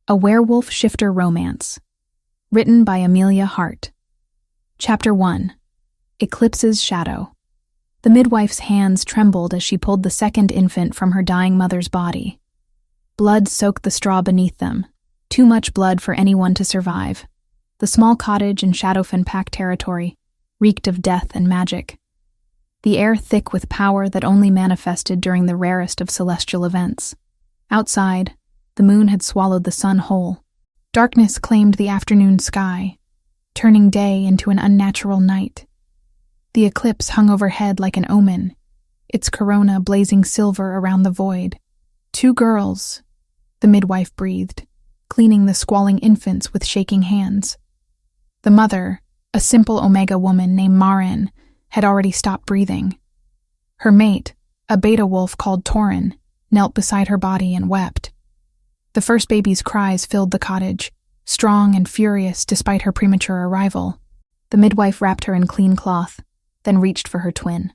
A Werewolf Shifter Romance. Written by Amelia Hart. Chapter 1. Eclipse's Shadow. The midwife's hands trembled as she pulled the second infant from her dying mother's body. Blood soaked the straw beneath them, too much blood for anyone to survive. The small cottage in Shadowfen Pack territory reeked of death and magic. The air thick with power that only manifested during the rarest of celestial events. Outside, the moon had swallowed the sun whole. Darkness claimed the afternoon sky, turning day into an unnatural night. The eclipse hung overhead like an omen, its corona blazing silver around the void. 2 girls, the midwife breathed, cleaning the squalling infants with shaking hands. The mother, a simple Omega woman named Marin, had already stopped breathing. Her mate, a beta wolf called Torin, knelt beside her body and wept. The first baby's cries filled the cottage, strong and furious despite her premature arrival. The midwife wrapped her in clean cloth, then reached for her twin.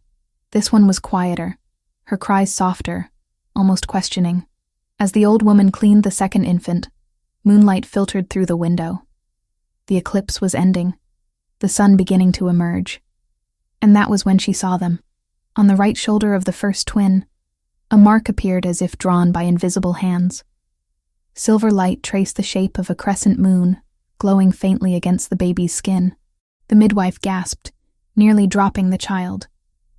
This one was quieter, her cries softer, almost questioning. As the old woman cleaned the second infant, moonlight filtered through the window. The eclipse was ending, the sun beginning to emerge. And that was when she saw them. On the right shoulder of the first twin, a mark appeared as if drawn by invisible hands. Silver light traced the shape of a crescent moon, glowing faintly against the baby's skin. The midwife gasped, nearly dropping the child.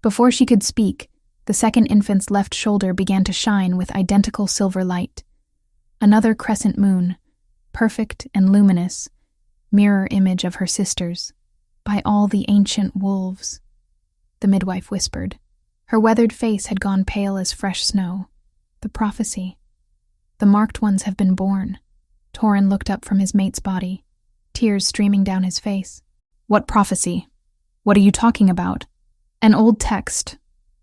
Before she could speak, the second infant's left shoulder began to shine with identical silver light. Another crescent moon, perfect and luminous, mirror image of her sister's. By all the ancient wolves, the midwife whispered. Her weathered face had gone pale as fresh snow. The prophecy. The marked ones have been born. Torin looked up from his mate's body, tears streaming down his face. What prophecy? What are you talking about? An old text,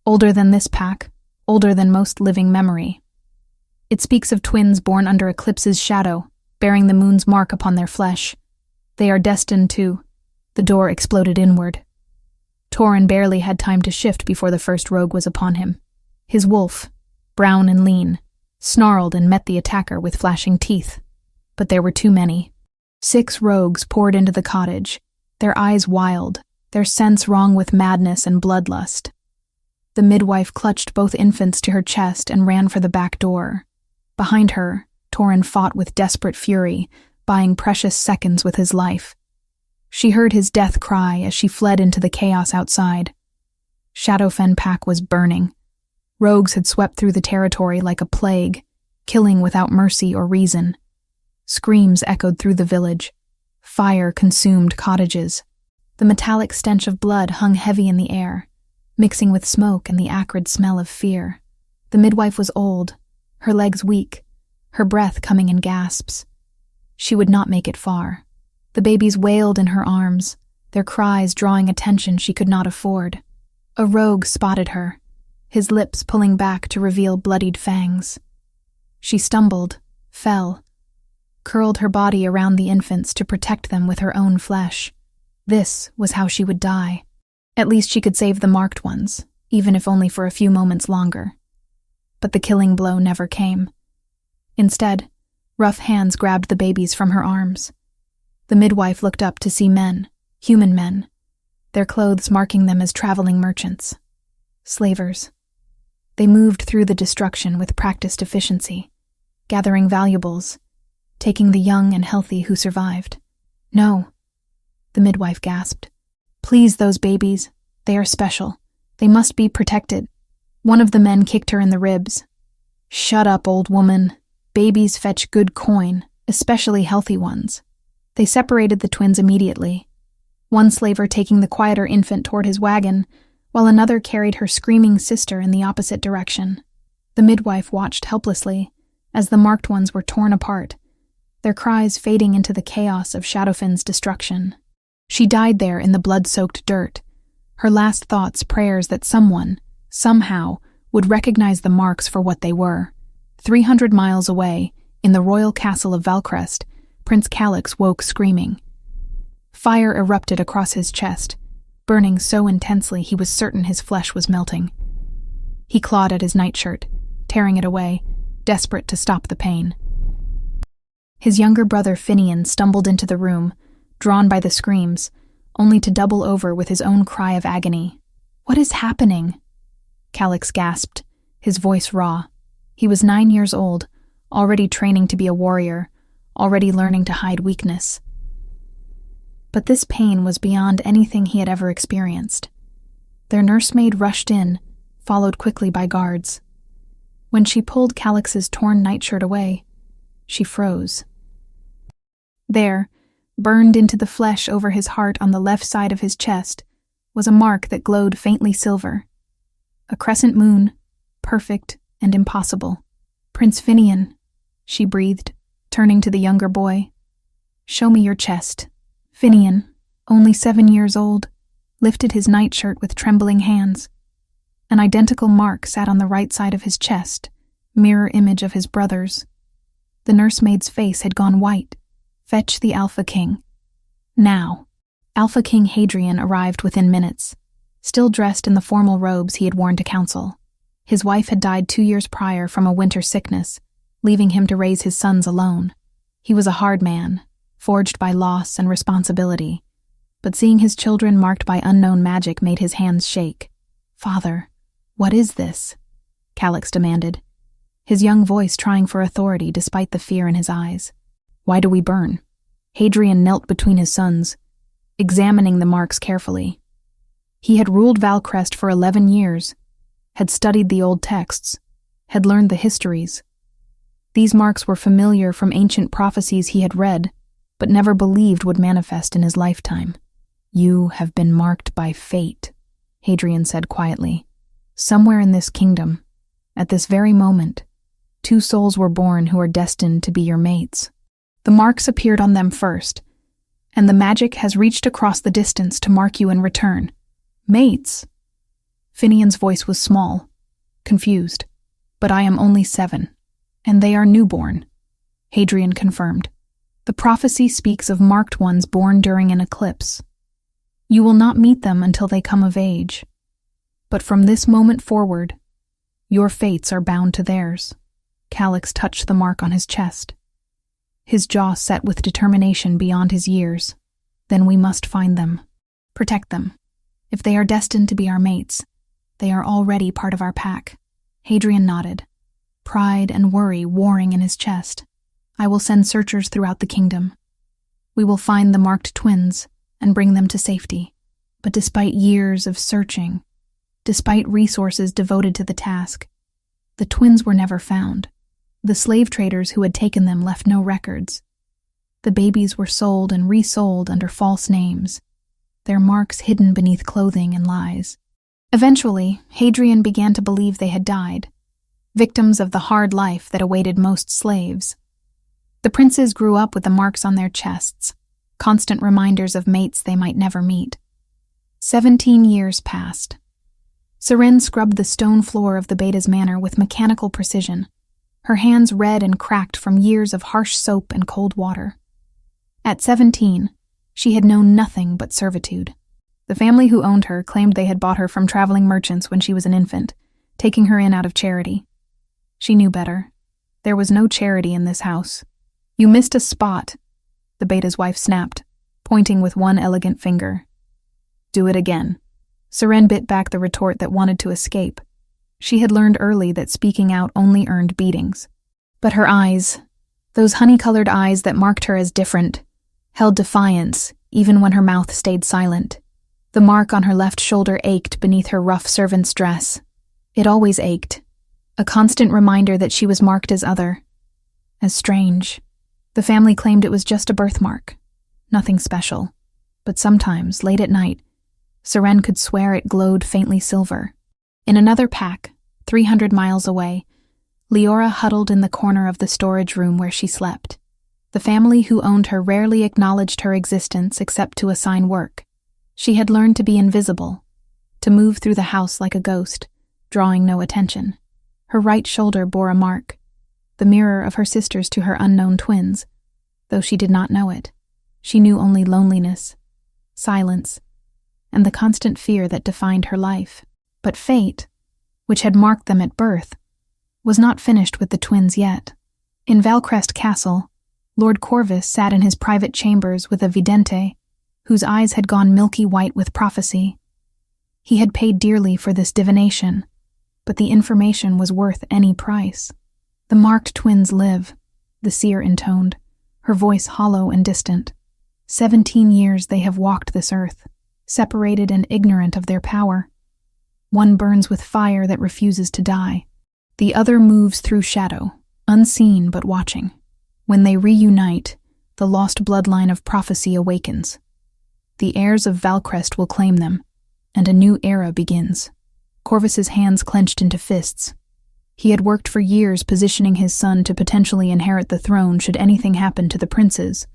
older than this pack, older than most living memory. It speaks of twins born under Eclipse's shadow, bearing the moon's mark upon their flesh. They are destined to... The door exploded inward. Torin barely had time to shift before the first rogue was upon him. His wolf, brown and lean, snarled and met the attacker with flashing teeth. But there were too many. 6 rogues poured into the cottage, their eyes wild, their sense wrong with madness and bloodlust. The midwife clutched both infants to her chest and ran for the back door. Behind her, Torin fought with desperate fury, buying precious seconds with his life. She heard his death cry as she fled into the chaos outside. Shadowfen Pack was burning. Rogues had swept through the territory like a plague, killing without mercy or reason. Screams echoed through the village. Fire consumed cottages. The metallic stench of blood hung heavy in the air, mixing with smoke and the acrid smell of fear. The midwife was old, her legs weak, her breath coming in gasps. She would not make it far. The babies wailed in her arms, their cries drawing attention she could not afford. A rogue spotted her, his lips pulling back to reveal bloodied fangs. She stumbled, fell, curled her body around the infants to protect them with her own flesh. This was how she would die. At least she could save the marked ones, even if only for a few moments longer. But the killing blow never came. Instead, rough hands grabbed the babies from her arms. The midwife looked up to see men, human men, their clothes marking them as traveling merchants. Slavers. They moved through the destruction with practiced efficiency, gathering valuables, taking the young and healthy who survived. No, the midwife gasped. Please, those babies. They are special. They must be protected. One of the men kicked her in the ribs. Shut up, old woman. Babies fetch good coin, especially healthy ones. They separated the twins immediately, one slaver taking the quieter infant toward his wagon, while another carried her screaming sister in the opposite direction. The midwife watched helplessly as the marked ones were torn apart, their cries fading into the chaos of Shadowfen's destruction. She died there in the blood-soaked dirt, her last thoughts prayers that someone, somehow, would recognize the marks for what they were. 300 miles away, in the royal castle of Valcrest, Prince Calix woke screaming. Fire erupted across his chest, burning so intensely he was certain his flesh was melting. He clawed at his nightshirt, tearing it away, desperate to stop the pain. His younger brother Finian stumbled into the room, drawn by the screams, only to double over with his own cry of agony. "What is happening?" Calix gasped, his voice raw. He was 9 years old, already training to be a warrior, already learning to hide weakness. But this pain was beyond anything he had ever experienced. Their nursemaid rushed in, followed quickly by guards. When she pulled Calix's torn nightshirt away, she froze. There, burned into the flesh over his heart on the left side of his chest, was a mark that glowed faintly silver. A crescent moon, perfect and impossible. "Prince Finian," she breathed, turning to the younger boy. "Show me your chest." Finian, only 7 years old, lifted his nightshirt with trembling hands. An identical mark sat on the right side of his chest, mirror image of his brother's. The nursemaid's face had gone white. "Fetch the Alpha King." Now. Alpha King Hadrian arrived within minutes, still dressed in the formal robes he had worn to council. His wife had died 2 years prior from a winter sickness, leaving him to raise his sons alone. He was a hard man, forged by loss and responsibility, but seeing his children marked by unknown magic made his hands shake. "Father, what is this?" Calix demanded, his young voice trying for authority despite the fear in his eyes. "Why do we burn?" Hadrian knelt between his sons, examining the marks carefully. He had ruled Valcrest for 11 years, had studied the old texts, had learned the histories. These marks were familiar from ancient prophecies he had read, but never believed would manifest in his lifetime. "You have been marked by fate," Hadrian said quietly. "Somewhere in this kingdom, at this very moment, 2 souls were born who are destined to be your mates. The marks appeared on them first, and the magic has reached across the distance to mark you in return. Mates?" Finian's voice was small, confused. "But I am only 7, and they are newborn," Hadrian confirmed. "The prophecy speaks of marked ones born during an eclipse. You will not meet them until they come of age. But from this moment forward, your fates are bound to theirs." Calix touched the mark on his chest, his jaw set with determination beyond his years. "Then we must find them, protect them. If they are destined to be our mates, they are already part of our pack." Hadrian nodded, pride and worry warring in his chest. "I will send searchers throughout the kingdom. We will find the marked twins and bring them to safety." But despite years of searching, despite resources devoted to the task, the twins were never found. The slave traders who had taken them left no records. The babies were sold and resold under false names, their marks hidden beneath clothing and lies. Eventually, Hadrian began to believe they had died, victims of the hard life that awaited most slaves. The princes grew up with the marks on their chests, constant reminders of mates they might never meet. 17 years passed. Seren scrubbed the stone floor of the Beta's manor with mechanical precision, her hands red and cracked from years of harsh soap and cold water. At 17, she had known nothing but servitude. The family who owned her claimed they had bought her from traveling merchants when she was an infant, taking her in out of charity. She knew better. There was no charity in this house. "You missed a spot," the Beta's wife snapped, pointing with one elegant finger. "Do it again." Seren bit back the retort that wanted to escape. She had learned early that speaking out only earned beatings. But her eyes, those honey-colored eyes that marked her as different, held defiance even when her mouth stayed silent. The mark on her left shoulder ached beneath her rough servant's dress. It always ached, a constant reminder that she was marked as other, as strange. The family claimed it was just a birthmark, nothing special. But sometimes, late at night, Seren could swear it glowed faintly silver. In another pack, 300 miles away, Leora huddled in the corner of the storage room where she slept. The family who owned her rarely acknowledged her existence except to assign work. She had learned to be invisible, to move through the house like a ghost, drawing no attention. Her right shoulder bore a mark, the mirror of her sister's to her unknown twins. Though she did not know it, she knew only loneliness, silence, and the constant fear that defined her life. But fate, which had marked them at birth, was not finished with the twins yet. In Valcrest Castle, Lord Corvus sat in his private chambers with a vidente, whose eyes had gone milky white with prophecy. He had paid dearly for this divination, but the information was worth any price. "The marked twins live," the seer intoned, her voice hollow and distant. 17 years they have walked this earth, separated and ignorant of their power. One burns with fire that refuses to die. The other moves through shadow, unseen but watching. When they reunite, the lost bloodline of prophecy awakens. The heirs of Valcrest will claim them, and a new era begins. Corvus's hands clenched into fists. He had worked for years positioning his son to potentially inherit the throne should anything happen to the princes.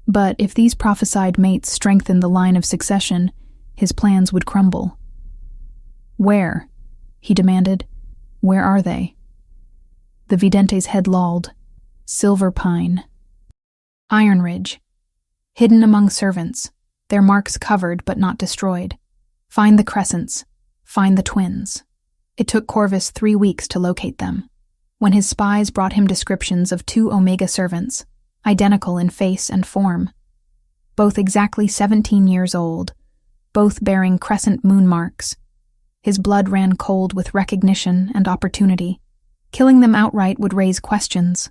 But if these prophesied mates strengthened the line of succession, his plans would crumble. "Where?" he demanded. "Where are they?" The vidente's head lolled. "Silver Pine. Iron Ridge. Hidden among servants, their marks covered but not destroyed. Find the crescents. Find the twins." It took Corvus 3 weeks to locate them. When his spies brought him descriptions of 2 Omega servants, identical in face and form, both exactly 17 years old, both bearing crescent moon marks, his blood ran cold with recognition and opportunity. Killing them outright would raise questions,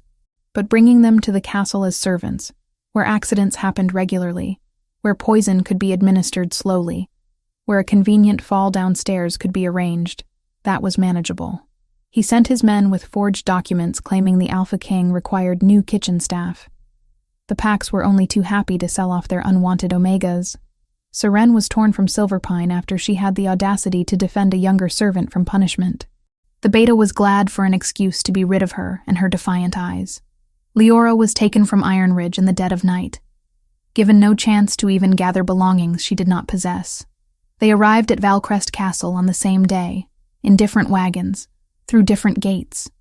but bringing them to the castle as servants, where accidents happened regularly, where poison could be administered slowly, where a convenient fall downstairs could be arranged, that was manageable. He sent his men with forged documents claiming the Alpha King required new kitchen staff. The Pax were only too happy to sell off their unwanted Omegas. Seren was torn from Silverpine after she had the audacity to defend a younger servant from punishment. The Beta was glad for an excuse to be rid of her and her defiant eyes. Leora was taken from Iron Ridge in the dead of night, given no chance to even gather belongings she did not possess. They arrived at Valcrest Castle on the same day, in different wagons, through different gates.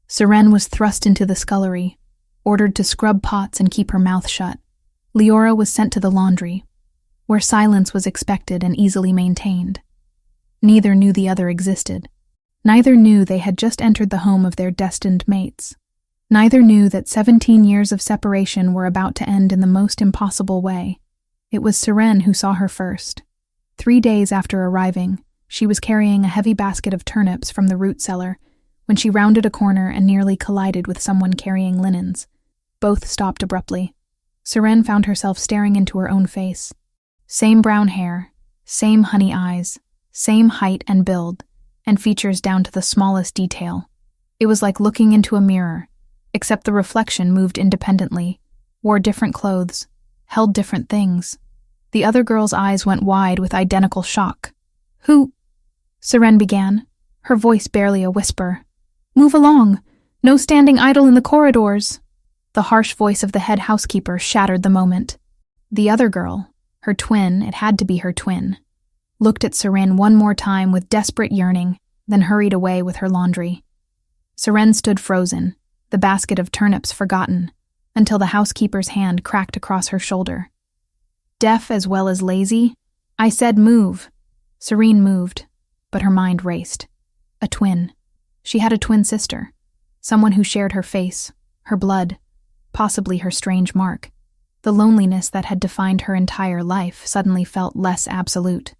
Seren was thrust into the scullery, ordered to scrub pots and keep her mouth shut. Leora was sent to the laundry, where silence was expected and easily maintained. Neither knew the other existed. Neither knew they had just entered the home of their destined mates. Neither knew that 17 years of separation were about to end in the most impossible way. It was Seren who saw her first. 3 days after arriving, she was carrying a heavy basket of turnips from the root cellar when she rounded a corner and nearly collided with someone carrying linens. Both stopped abruptly. Seren found herself staring into her own face. Same brown hair, same honey eyes, same height and build, and features down to the smallest detail. It was like looking into a mirror, except the reflection moved independently, wore different clothes, held different things. The other girl's eyes went wide with identical shock. "Who?" Seren began, her voice barely a whisper. "Move along! No standing idle in the corridors!" The harsh voice of the head housekeeper shattered the moment. The other girl, her twin, it had to be her twin, looked at Seren one more time with desperate yearning, then hurried away with her laundry. Seren stood frozen, the basket of turnips forgotten, until the housekeeper's hand cracked across her shoulder. "Deaf as well as lazy? I said move." Seren moved, but her mind raced. A twin. She had a twin sister, someone who shared her face, her blood, possibly her strange mark. The loneliness that had defined her entire life suddenly felt less absolute.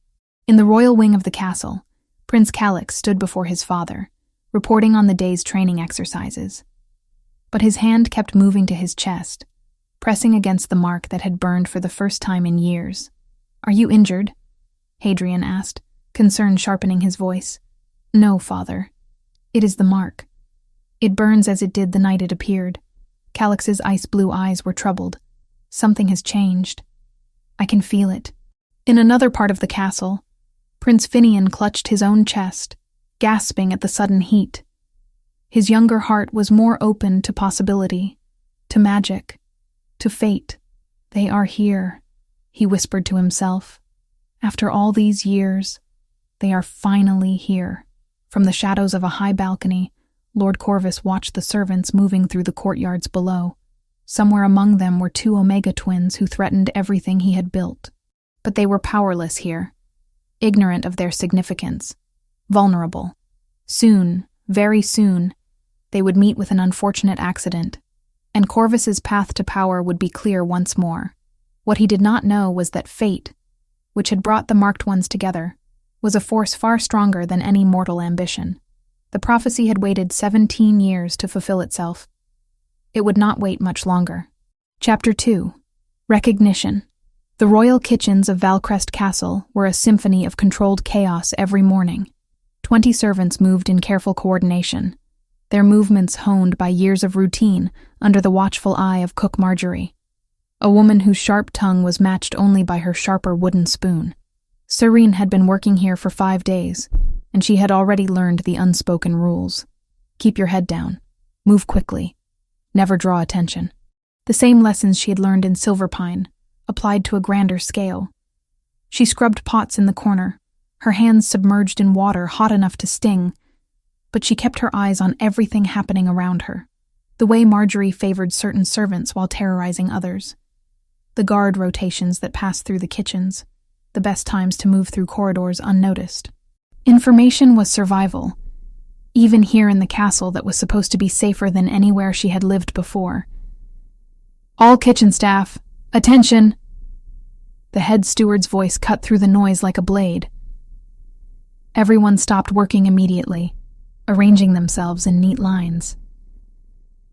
In the royal wing of the castle, Prince Calix stood before his father, reporting on the day's training exercises. But his hand kept moving to his chest, pressing against the mark that had burned for the first time in years. "Are you injured?" Hadrian asked, concern sharpening his voice. "No, father. It is the mark. It burns as it did the night it appeared." Calix's ice-blue eyes were troubled. "Something has changed. I can feel it." In another part of the castle, Prince Finian clutched his own chest, gasping at the sudden heat. His younger heart was more open to possibility, to magic, to fate. "They are here," he whispered to himself. "After all these years, they are finally here." From the shadows of a high balcony, Lord Corvus watched the servants moving through the courtyards below. Somewhere among them were 2 Omega twins who threatened everything he had built. But they were powerless here, ignorant of their significance, vulnerable. Soon, very soon, they would meet with an unfortunate accident. and Corvus's path to power would be clear once more. What he did not know was that fate, which had brought the marked ones together, was a force far stronger than any mortal ambition. The prophecy had waited 17 years to fulfill itself. It would not wait much longer. Chapter 2. Recognition. The royal kitchens of Valcrest Castle were a symphony of controlled chaos every morning. 20 servants moved in careful coordination, their movements honed by years of routine under the watchful eye of Cook Marjorie, a woman whose sharp tongue was matched only by her sharper wooden spoon. Serene had been working here for 5 days, and she had already learned the unspoken rules. Keep your head down. Move quickly. Never draw attention. The same lessons she had learned in Silverpine, applied to a grander scale. She scrubbed pots in the corner, her hands submerged in water hot enough to sting, but she kept her eyes on everything happening around her, the way Marjorie favored certain servants while terrorizing others, the guard rotations that passed through the kitchens, the best times to move through corridors unnoticed. Information was survival, even here in the castle that was supposed to be safer than anywhere she had lived before. All kitchen staff, attention! The head steward's voice cut through the noise like a blade. Everyone stopped working immediately, arranging themselves in neat lines.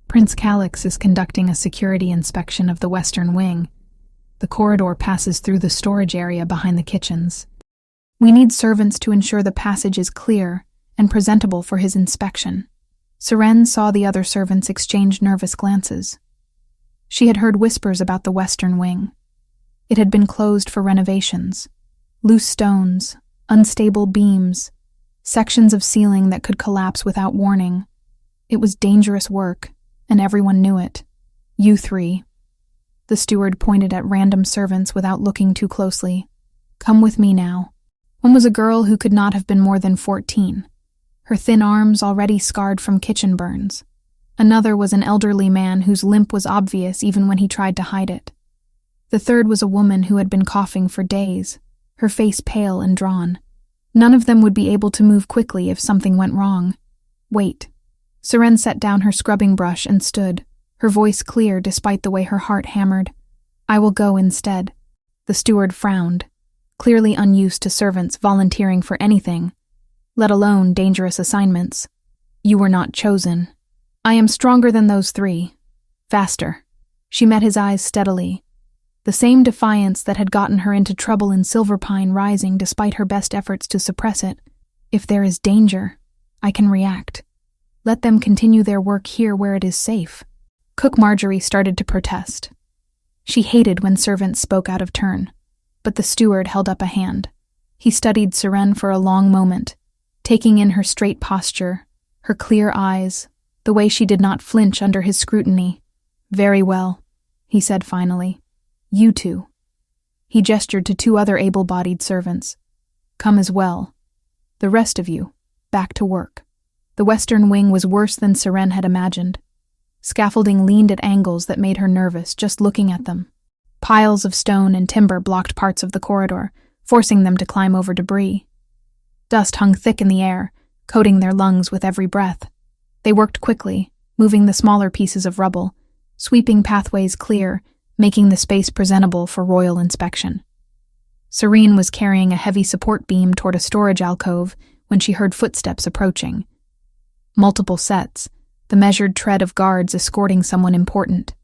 Prince Calix is conducting a security inspection of the western wing. The corridor passes through the storage area behind the kitchens. We need servants to ensure the passage is clear and presentable for his inspection. Seren saw the other servants exchange nervous glances. She had heard whispers about the western wing. It had been closed for renovations. Loose stones, unstable beams, sections of ceiling that could collapse without warning. It was dangerous work, and everyone knew it. You three. The steward pointed at random servants without looking too closely. Come with me now. One was a girl who could not have been more than 14, her thin arms already scarred from kitchen burns. Another was an elderly man whose limp was obvious even when he tried to hide it. The third was a woman who had been coughing for days, her face pale and drawn. None of them would be able to move quickly if something went wrong. Wait. Seren set down her scrubbing brush and stood, her voice clear despite the way her heart hammered. I will go instead. The steward frowned, clearly unused to servants volunteering for anything, let alone dangerous assignments. You were not chosen. I am stronger than those three. Faster. She met his eyes steadily, the same defiance that had gotten her into trouble in Silverpine rising despite her best efforts to suppress it. If there is danger, I can react. Let them continue their work here where it is safe. Cook Marjorie started to protest. She hated when servants spoke out of turn, but the steward held up a hand. He studied Seren for a long moment, taking in her straight posture, her clear eyes, the way she did not flinch under his scrutiny. Very well, he said finally. You two. He gestured to 2 other able-bodied servants. Come as well. The rest of you, back to work. The western wing was worse than Seren had imagined. Scaffolding leaned at angles that made her nervous just looking at them. Piles of stone and timber blocked parts of the corridor, forcing them to climb over debris. Dust hung thick in the air, coating their lungs with every breath. They worked quickly, moving the smaller pieces of rubble, sweeping pathways clear, making the space presentable for royal inspection. Serene was carrying a heavy support beam toward a storage alcove when she heard footsteps approaching. Multiple sets, the measured tread of guards escorting someone important.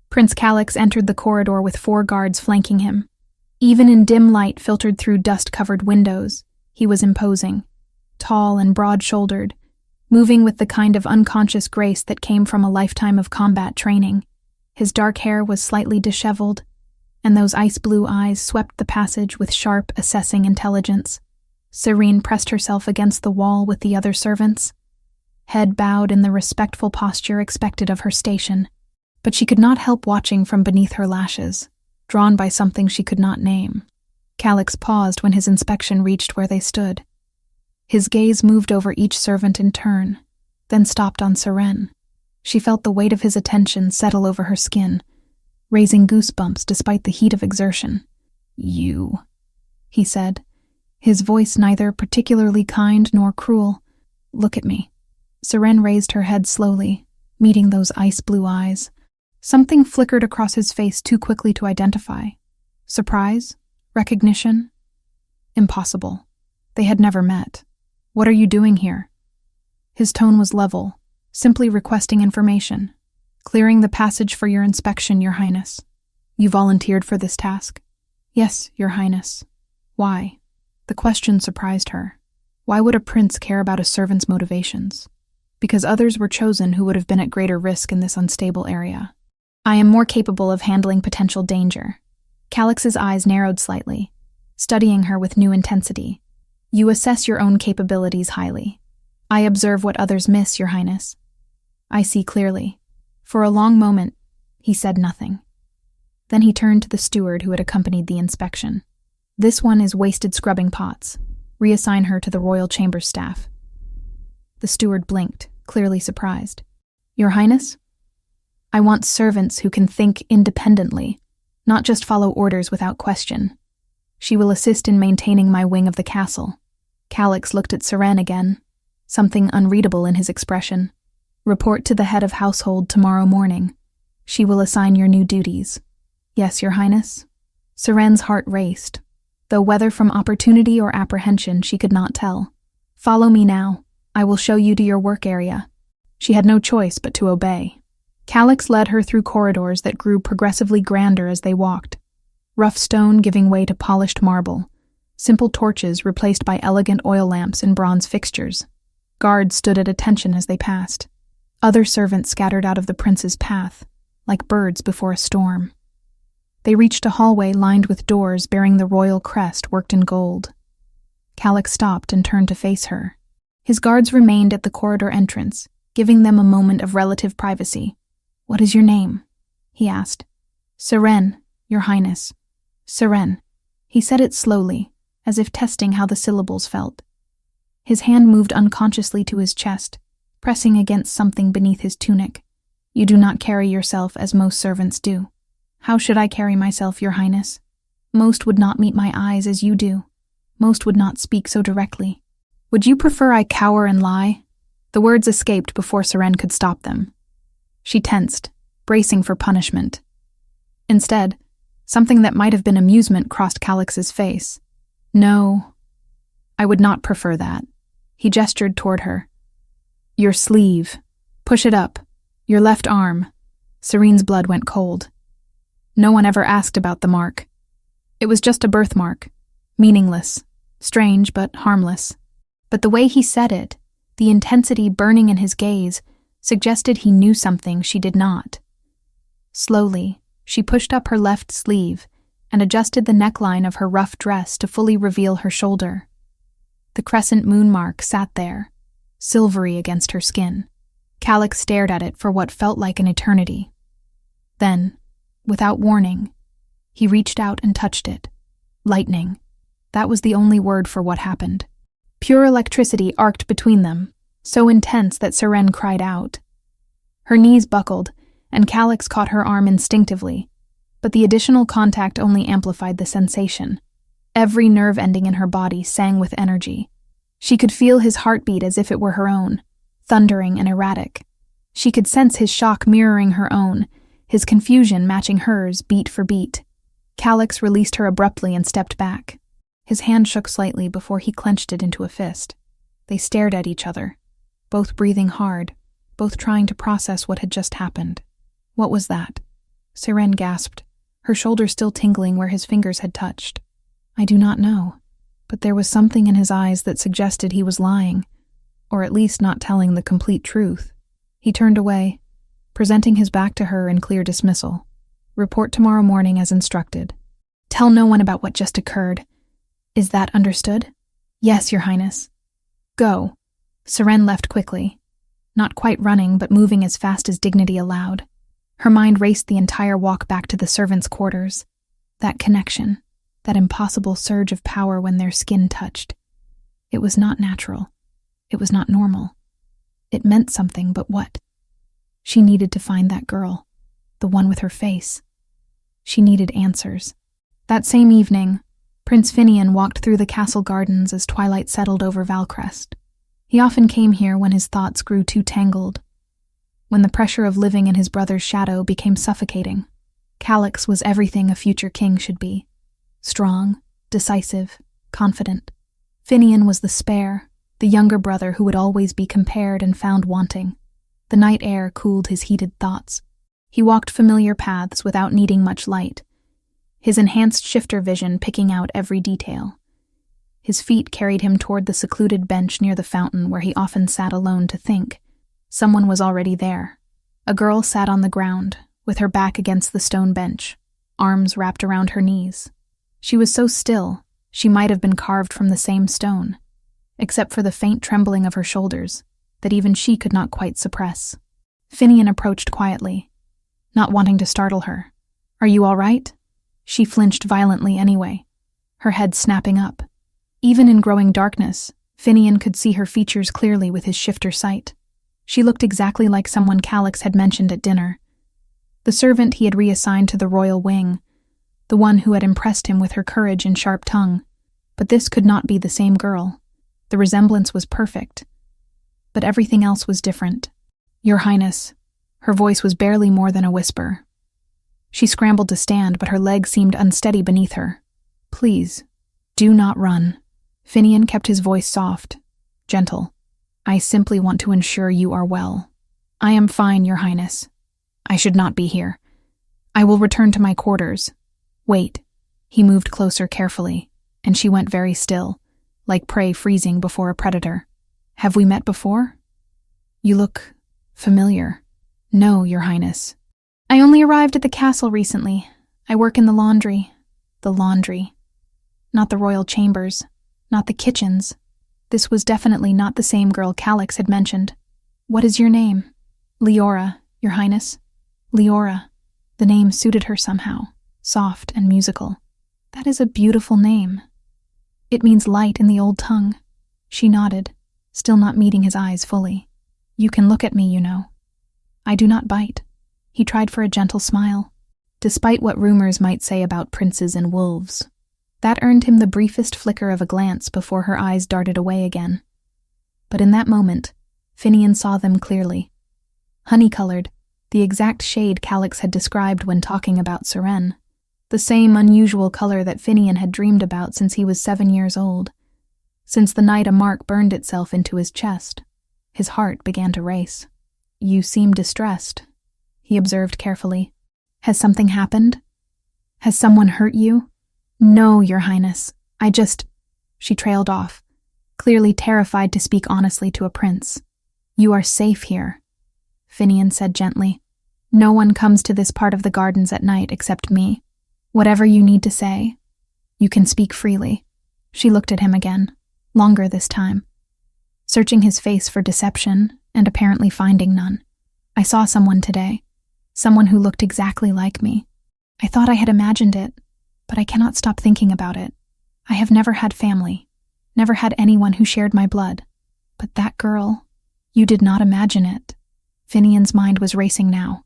Prince Calix entered the corridor with 4 guards flanking him. Even in dim light filtered through dust-covered windows, he was imposing, tall and broad-shouldered, moving with the kind of unconscious grace that came from a lifetime of combat training. His dark hair was slightly disheveled, and those ice-blue eyes swept the passage with sharp, assessing intelligence. Serene pressed herself against the wall with the other servants, head bowed in the respectful posture expected of her station. But she could not help watching from beneath her lashes, drawn by something she could not name. Calix paused when his inspection reached where they stood. His gaze moved over each servant in turn, then stopped on Seren. She felt the weight of his attention settle over her skin, raising goosebumps despite the heat of exertion. You, he said, his voice neither particularly kind nor cruel. Look at me. Seren raised her head slowly, meeting those ice-blue eyes. Something flickered across his face too quickly to identify. Surprise? Recognition? Impossible. They had never met. What are you doing here? His tone was level, simply requesting information. Clearing the passage for your inspection, Your Highness. You volunteered for this task? Yes, Your Highness. Why? The question surprised her. Why would a prince care about a servant's motivations? Because others were chosen who would have been at greater risk in this unstable area. I am more capable of handling potential danger. Calix's eyes narrowed slightly, studying her with new intensity. You assess your own capabilities highly. I observe what others miss, Your Highness. I see clearly. For a long moment, he said nothing. Then he turned to the steward who had accompanied the inspection. This one is wasted scrubbing pots. Reassign her to the royal chamber staff. The steward blinked, clearly surprised. Your Highness? I want servants who can think independently, not just follow orders without question. She will assist in maintaining my wing of the castle. Calix looked at Seren again, something unreadable in his expression. Report to the head of household tomorrow morning. She will assign your new duties. Yes, Your Highness? Seren's heart raced, though whether from opportunity or apprehension she could not tell. Follow me now. I will show you to your work area. She had no choice but to obey. Calix led her through corridors that grew progressively grander as they walked. Rough stone giving way to polished marble, simple torches replaced by elegant oil lamps and bronze fixtures. Guards stood at attention as they passed. Other servants scattered out of the prince's path, like birds before a storm. They reached a hallway lined with doors bearing the royal crest worked in gold. Calix stopped and turned to face her. His guards remained at the corridor entrance, giving them a moment of relative privacy. What is your name? He asked. Seren, Your Highness. Seren. He said it slowly, as if testing how the syllables felt. His hand moved unconsciously to his chest, pressing against something beneath his tunic. You do not carry yourself as most servants do. How should I carry myself, Your Highness? Most would not meet my eyes as you do. Most would not speak so directly. Would you prefer I cower and lie? The words escaped before Seren could stop them. She tensed, bracing for punishment. Instead, something that might have been amusement crossed Calix's face. No, I would not prefer that. He gestured toward her. Your sleeve. Push it up. Your left arm. Serene's blood went cold. No one ever asked about the mark. It was just a birthmark. Meaningless. Strange, but harmless. But the way he said it, the intensity burning in his gaze, suggested he knew something she did not. Slowly, she pushed up her left sleeve and adjusted the neckline of her rough dress to fully reveal her shoulder. The crescent moon mark sat there, silvery against her skin. Calix stared at it for what felt like an eternity. Then, without warning, he reached out and touched it. Lightning. That was the only word for what happened. Pure electricity arced between them, so intense that Seren cried out. Her knees buckled, and Calix caught her arm instinctively, but the additional contact only amplified the sensation. Every nerve ending in her body sang with energy. She could feel his heartbeat as if it were her own, thundering and erratic. She could sense his shock mirroring her own, his confusion matching hers beat for beat. Calix released her abruptly and stepped back. His hand shook slightly before he clenched it into a fist. They stared at each other, both breathing hard, both trying to process what had just happened. What was that? Seren gasped, her shoulder still tingling where his fingers had touched. I do not know, but there was something in his eyes that suggested he was lying, or at least not telling the complete truth. He turned away, presenting his back to her in clear dismissal. Report tomorrow morning as instructed. Tell no one about what just occurred. Is that understood? Yes, Your Highness. Go. Seren left quickly, not quite running but moving as fast as dignity allowed. Her mind raced the entire walk back to the servants' quarters. That connection, that impossible surge of power when their skin touched. It was not natural. It was not normal. It meant something, but what? She needed to find that girl, the one with her face. She needed answers. That same evening, Prince Finian walked through the castle gardens as twilight settled over Valcrest. He often came here when his thoughts grew too tangled. when the pressure of living in his brother's shadow became suffocating. Calix was everything a future king should be. Strong, decisive, confident. Finian was the spare, the younger brother who would always be compared and found wanting. The night air cooled his heated thoughts. He walked familiar paths without needing much light, his enhanced shifter vision picking out every detail. His feet carried him toward the secluded bench near the fountain where he often sat alone to think. Someone was already there. A girl sat on the ground, with her back against the stone bench, arms wrapped around her knees. She was so still, she might have been carved from the same stone, except for the faint trembling of her shoulders that even she could not quite suppress. Finian approached quietly, not wanting to startle her. "Are you all right?" She flinched violently anyway, her head snapping up. Even in growing darkness, Finian could see her features clearly with his shifter sight. She looked exactly like someone Calix had mentioned at dinner. The servant he had reassigned to the royal wing, the one who had impressed him with her courage and sharp tongue. But this could not be the same girl. The resemblance was perfect, but everything else was different. "Your Highness." Her voice was barely more than a whisper. She scrambled to stand, but her legs seemed unsteady beneath her. "Please, do not run." Finian kept his voice soft, gentle. "I simply want to ensure you are well." "I am fine, Your Highness. I should not be here. I will return to my quarters." "Wait." He moved closer carefully, and she went very still, like prey freezing before a predator. "Have we met before?" "You look familiar." "No, Your Highness. I only arrived at the castle recently. I work in the laundry." The laundry. Not the royal chambers, not the kitchens. This was definitely not the same girl Calix had mentioned. "What is your name?" "Leora, Your Highness." Leora. The name suited her somehow, soft and musical. "That is a beautiful name. It means light in the old tongue." She nodded, still not meeting his eyes fully. "You can look at me, you know. I do not bite." He tried for a gentle smile, despite what rumors might say about princes and wolves. That earned him the briefest flicker of a glance before her eyes darted away again. But in that moment, Finian saw them clearly. Honey-colored, the exact shade Calix had described when talking about Seren. The same unusual color that Finian had dreamed about since he was 7 years old. Since the night a mark burned itself into his chest, his heart began to race. "You seem distressed," he observed carefully. "Has something happened? Has someone hurt you?" "No, Your Highness. I just—" She trailed off, clearly terrified to speak honestly to a prince. "You are safe here," Finian said gently. "No one comes to this part of the gardens at night except me. Whatever you need to say, you can speak freely." She looked at him again, longer this time, searching his face for deception and apparently finding none. "I saw someone today, someone who looked exactly like me. I thought I had imagined it, but I cannot stop thinking about it. I have never had family, never had anyone who shared my blood. But that girl, you did not imagine it." Finian's mind was racing now.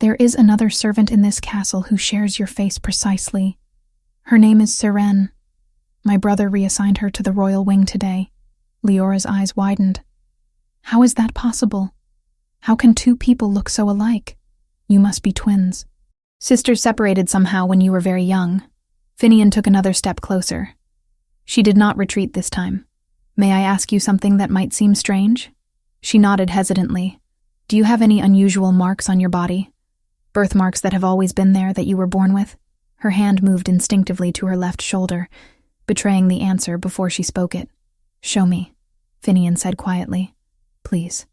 "There is another servant in this castle who shares your face precisely. Her name is Seren. My brother reassigned her to the royal wing today." Leora's eyes widened. "How is that possible? How can two people look so alike? You must be twins." "Sisters separated somehow when you were very young." Finian took another step closer. She did not retreat this time. "May I ask you something that might seem strange?" She nodded hesitantly. "Do you have any unusual marks on your body? Birthmarks that have always been there that you were born with?" Her hand moved instinctively to her left shoulder, betraying the answer before she spoke it. "Show me," Finian said quietly. "Please.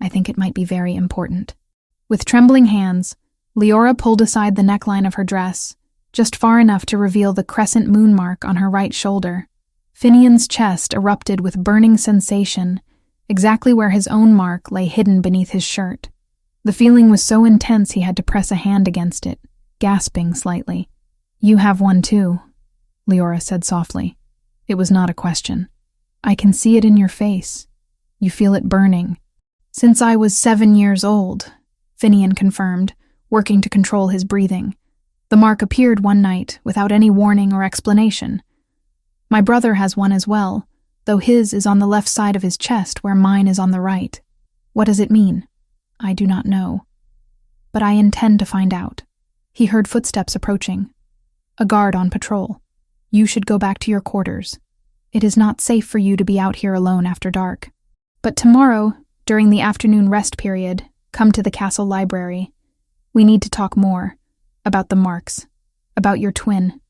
I think it might be very important." With trembling hands, Leora pulled aside the neckline of her dress, just far enough to reveal the crescent moon mark on her right shoulder. Finian's chest erupted with burning sensation, exactly where his own mark lay hidden beneath his shirt. The feeling was so intense he had to press a hand against it, gasping slightly. "You have one too," Leora said softly. It was not a question. "I can see it in your face. You feel it burning." "Since I was 7 years old," Finian confirmed, working to control his breathing. "The mark appeared one night without any warning or explanation. My brother has one as well, though his is on the left side of his chest where mine is on the right." "What does it mean?" I do not know. But I intend to find out. He heard footsteps approaching. A guard on patrol. You should go back to your quarters. It is not safe for you to be out here alone after dark. But tomorrow, during the afternoon rest period, come to the castle library. We need to talk more. About the marks. About your twin.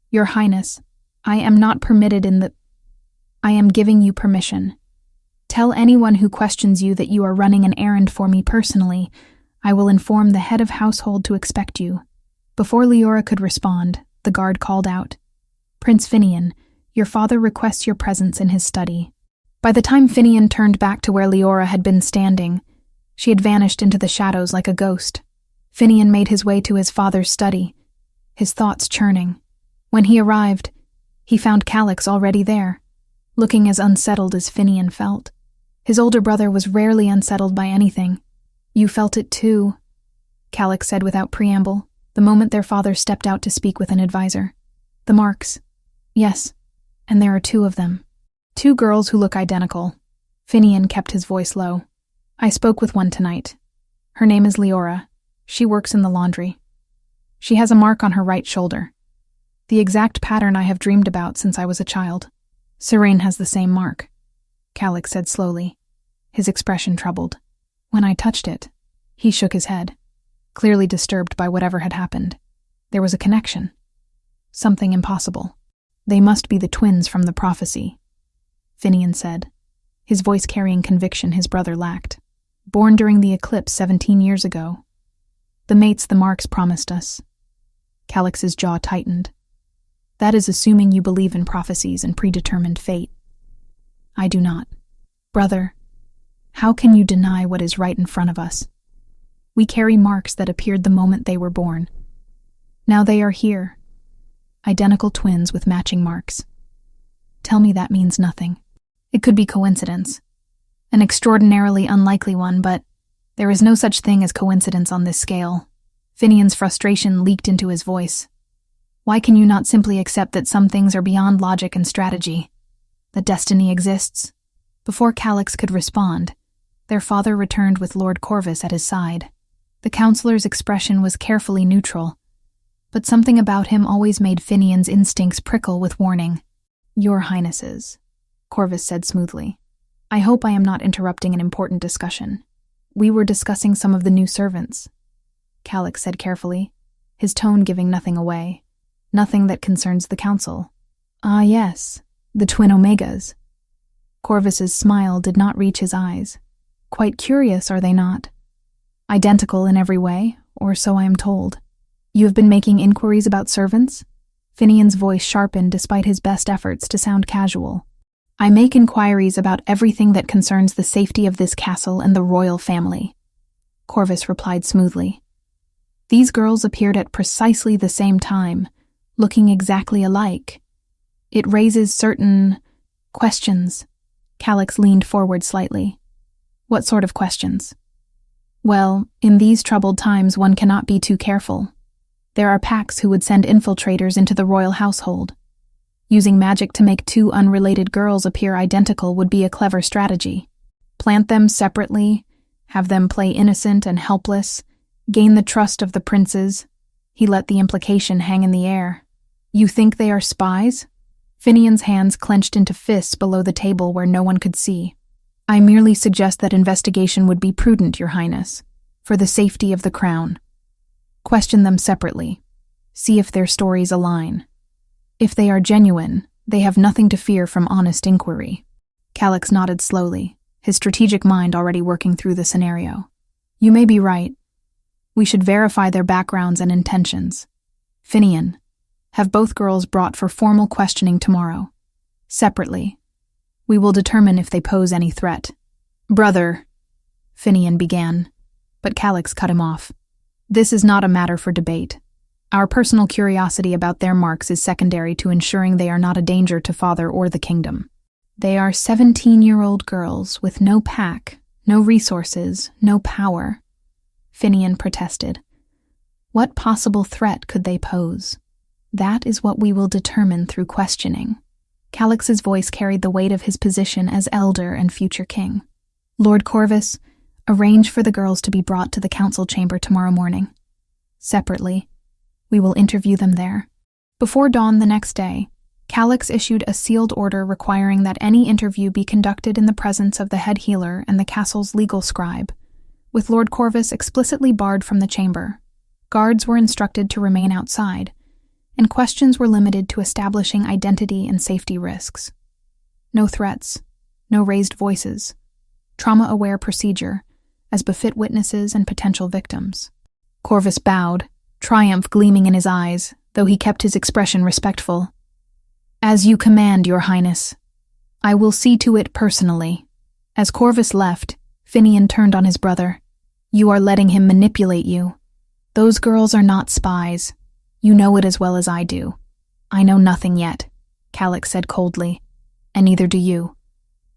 Your Highness, I am not permitted in the... I am giving you permission. Tell anyone who questions you that you are running an errand for me personally. I will inform the head of household to expect you. Before Leora could respond, the guard called out, Prince Finian, your father requests your presence in his study. By the time Finian turned back to where Leora had been standing, she had vanished into the shadows like a ghost. Finian made his way to his father's study, his thoughts churning. When he arrived, he found Calix already there, looking as unsettled as Finian felt. His older brother was rarely unsettled by anything. You felt it too, Calix said without preamble, the moment their father stepped out to speak with an advisor. The marks. Yes, and there are 2 of them. 2 girls who look identical. Finian kept his voice low. I spoke with one tonight. Her name is Leora. She works in the laundry. She has a mark on her right shoulder. The exact pattern I have dreamed about since I was a child. Serene has the same mark, Calix said slowly, his expression troubled. When I touched it, he shook his head, clearly disturbed by whatever had happened. There was a connection. Something impossible. They must be the twins from the prophecy, Finian said, his voice carrying conviction his brother lacked. Born during the eclipse 17 years ago. The mates the marks promised us. Calix's jaw tightened. That is assuming you believe in prophecies and predetermined fate. I do not. Brother, how can you deny what is right in front of us? We carry marks that appeared the moment they were born. Now they are here. Identical twins with matching marks. Tell me that means nothing. It could be coincidence. An extraordinarily unlikely one, but there is no such thing as coincidence on this scale. Finian's frustration leaked into his voice. Why can you not simply accept that some things are beyond logic and strategy? That destiny exists? Before Calix could respond, their father returned with Lord Corvus at his side. The counselor's expression was carefully neutral, but something about him always made Finian's instincts prickle with warning. Your Highnesses, Corvus said smoothly. I hope I am not interrupting an important discussion. We were discussing some of the new servants, Calix said carefully, his tone giving nothing away. Nothing that concerns the council. Ah, yes, the twin Omegas. Corvus's smile did not reach his eyes. Quite curious, are they not? Identical in every way, or so I am told. You have been making inquiries about servants? Finian's voice sharpened despite his best efforts to sound casual. I make inquiries about everything that concerns the safety of this castle and the royal family, Corvus replied smoothly. These girls appeared at precisely the same time, looking exactly alike. It raises certain questions. Calix leaned forward slightly. What sort of questions? Well, in these troubled times one cannot be too careful. There are pacts who would send infiltrators into the royal household. Using magic to make 2 unrelated girls appear identical would be a clever strategy. Plant them separately, have them play innocent and helpless, gain the trust of the princes. He let the implication hang in the air. You think they are spies? Finian's hands clenched into fists below the table where no one could see. I merely suggest that investigation would be prudent, Your Highness, for the safety of the crown. Question them separately. See if their stories align. If they are genuine, they have nothing to fear from honest inquiry. Calix nodded slowly, his strategic mind already working through the scenario. You may be right. We should verify their backgrounds and intentions. Finian, have both girls brought for formal questioning tomorrow. Separately. We will determine if they pose any threat. Brother, Finian began, but Calix cut him off. This is not a matter for debate. Our personal curiosity about their marks is secondary to ensuring they are not a danger to father or the kingdom. They are 17-year-old girls with no pack, no resources, no power. Finian protested. What possible threat could they pose? That is what we will determine through questioning. Calix's voice carried the weight of his position as elder and future king. Lord Corvus, Arrange for the girls to be brought to the council chamber tomorrow morning. Separately, we will interview them there. Before dawn the next day, Calix issued a sealed order requiring that any interview be conducted in the presence of the head healer and the castle's legal scribe, with Lord Corvus explicitly barred from the chamber. Guards were instructed to remain outside, and questions were limited to establishing identity and safety risks. No threats, no raised voices. Trauma-aware procedure, as befit witnesses and potential victims. Corvus bowed, triumph gleaming in his eyes, though he kept his expression respectful. As you command, Your Highness. I will see to it personally. As Corvus left, Finian turned on his brother. You are letting him manipulate you. Those girls are not spies. You know it as well as I do. I know nothing yet, Calix said coldly, and neither do you.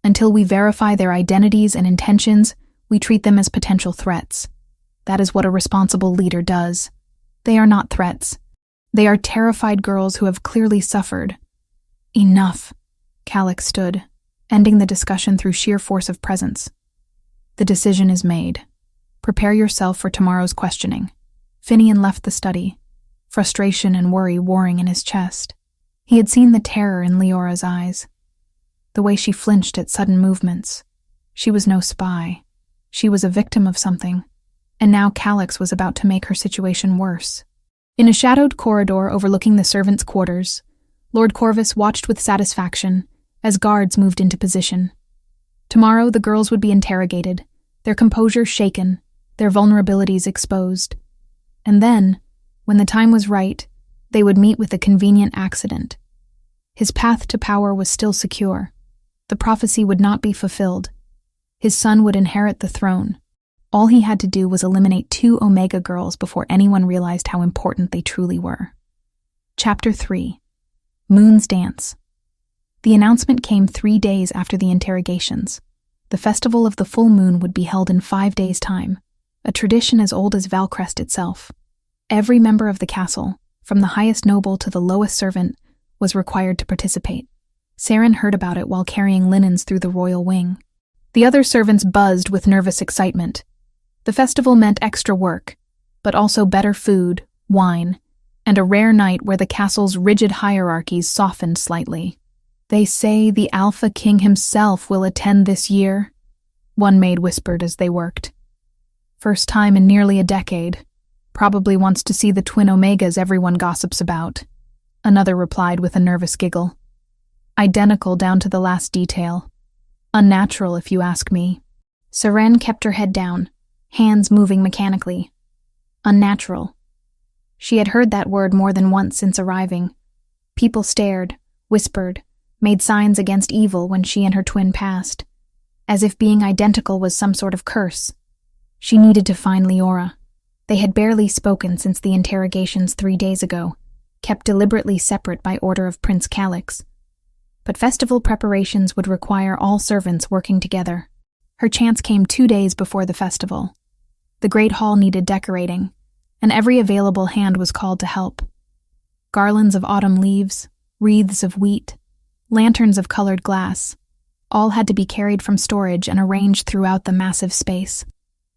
Until we verify their identities and intentions, we treat them as potential threats. That is what a responsible leader does. They are not threats. They are terrified girls who have clearly suffered. Enough, Calix stood, ending the discussion through sheer force of presence. The decision is made. Prepare yourself for tomorrow's questioning. Finian left the study, frustration and worry warring in his chest. He had seen the terror in Leora's eyes, the way she flinched at sudden movements. She was no spy. She was a victim of something, and now Calix was about to make her situation worse. In a shadowed corridor overlooking the servants' quarters, Lord Corvus watched with satisfaction as guards moved into position. Tomorrow the girls would be interrogated, their composure shaken, their vulnerabilities exposed. And then, when the time was right, they would meet with a convenient accident. His path to power was still secure. The prophecy would not be fulfilled. His son would inherit the throne. All he had to do was eliminate 2 Omega girls before anyone realized how important they truly were. Chapter 3. Moon's Dance. The announcement came 3 days after the interrogations. The festival of the full moon would be held in 5 days' time, a tradition as old as Valcrest itself. Every member of the castle, from the highest noble to the lowest servant, was required to participate. Saren heard about it while carrying linens through the royal wing. The other servants buzzed with nervous excitement. The festival meant extra work, but also better food, wine, and a rare night where the castle's rigid hierarchies softened slightly. They say the Alpha King himself will attend this year, one maid whispered as they worked. First time in nearly a decade. Probably wants to see the twin Omegas everyone gossips about, another replied with a nervous giggle. Identical down to the last detail. Unnatural, if you ask me. Saren kept her head down, hands moving mechanically. Unnatural. She had heard that word more than once since arriving. People stared, whispered, made signs against evil when she and her twin passed, as if being identical was some sort of curse. She needed to find Leora. They had barely spoken since the interrogations 3 days ago, kept deliberately separate by order of Prince Calix. But festival preparations would require all servants working together. Her chance came 2 days before the festival. The Great Hall needed decorating, and every available hand was called to help. Garlands of autumn leaves, wreaths of wheat, lanterns of colored glass, all had to be carried from storage and arranged throughout the massive space.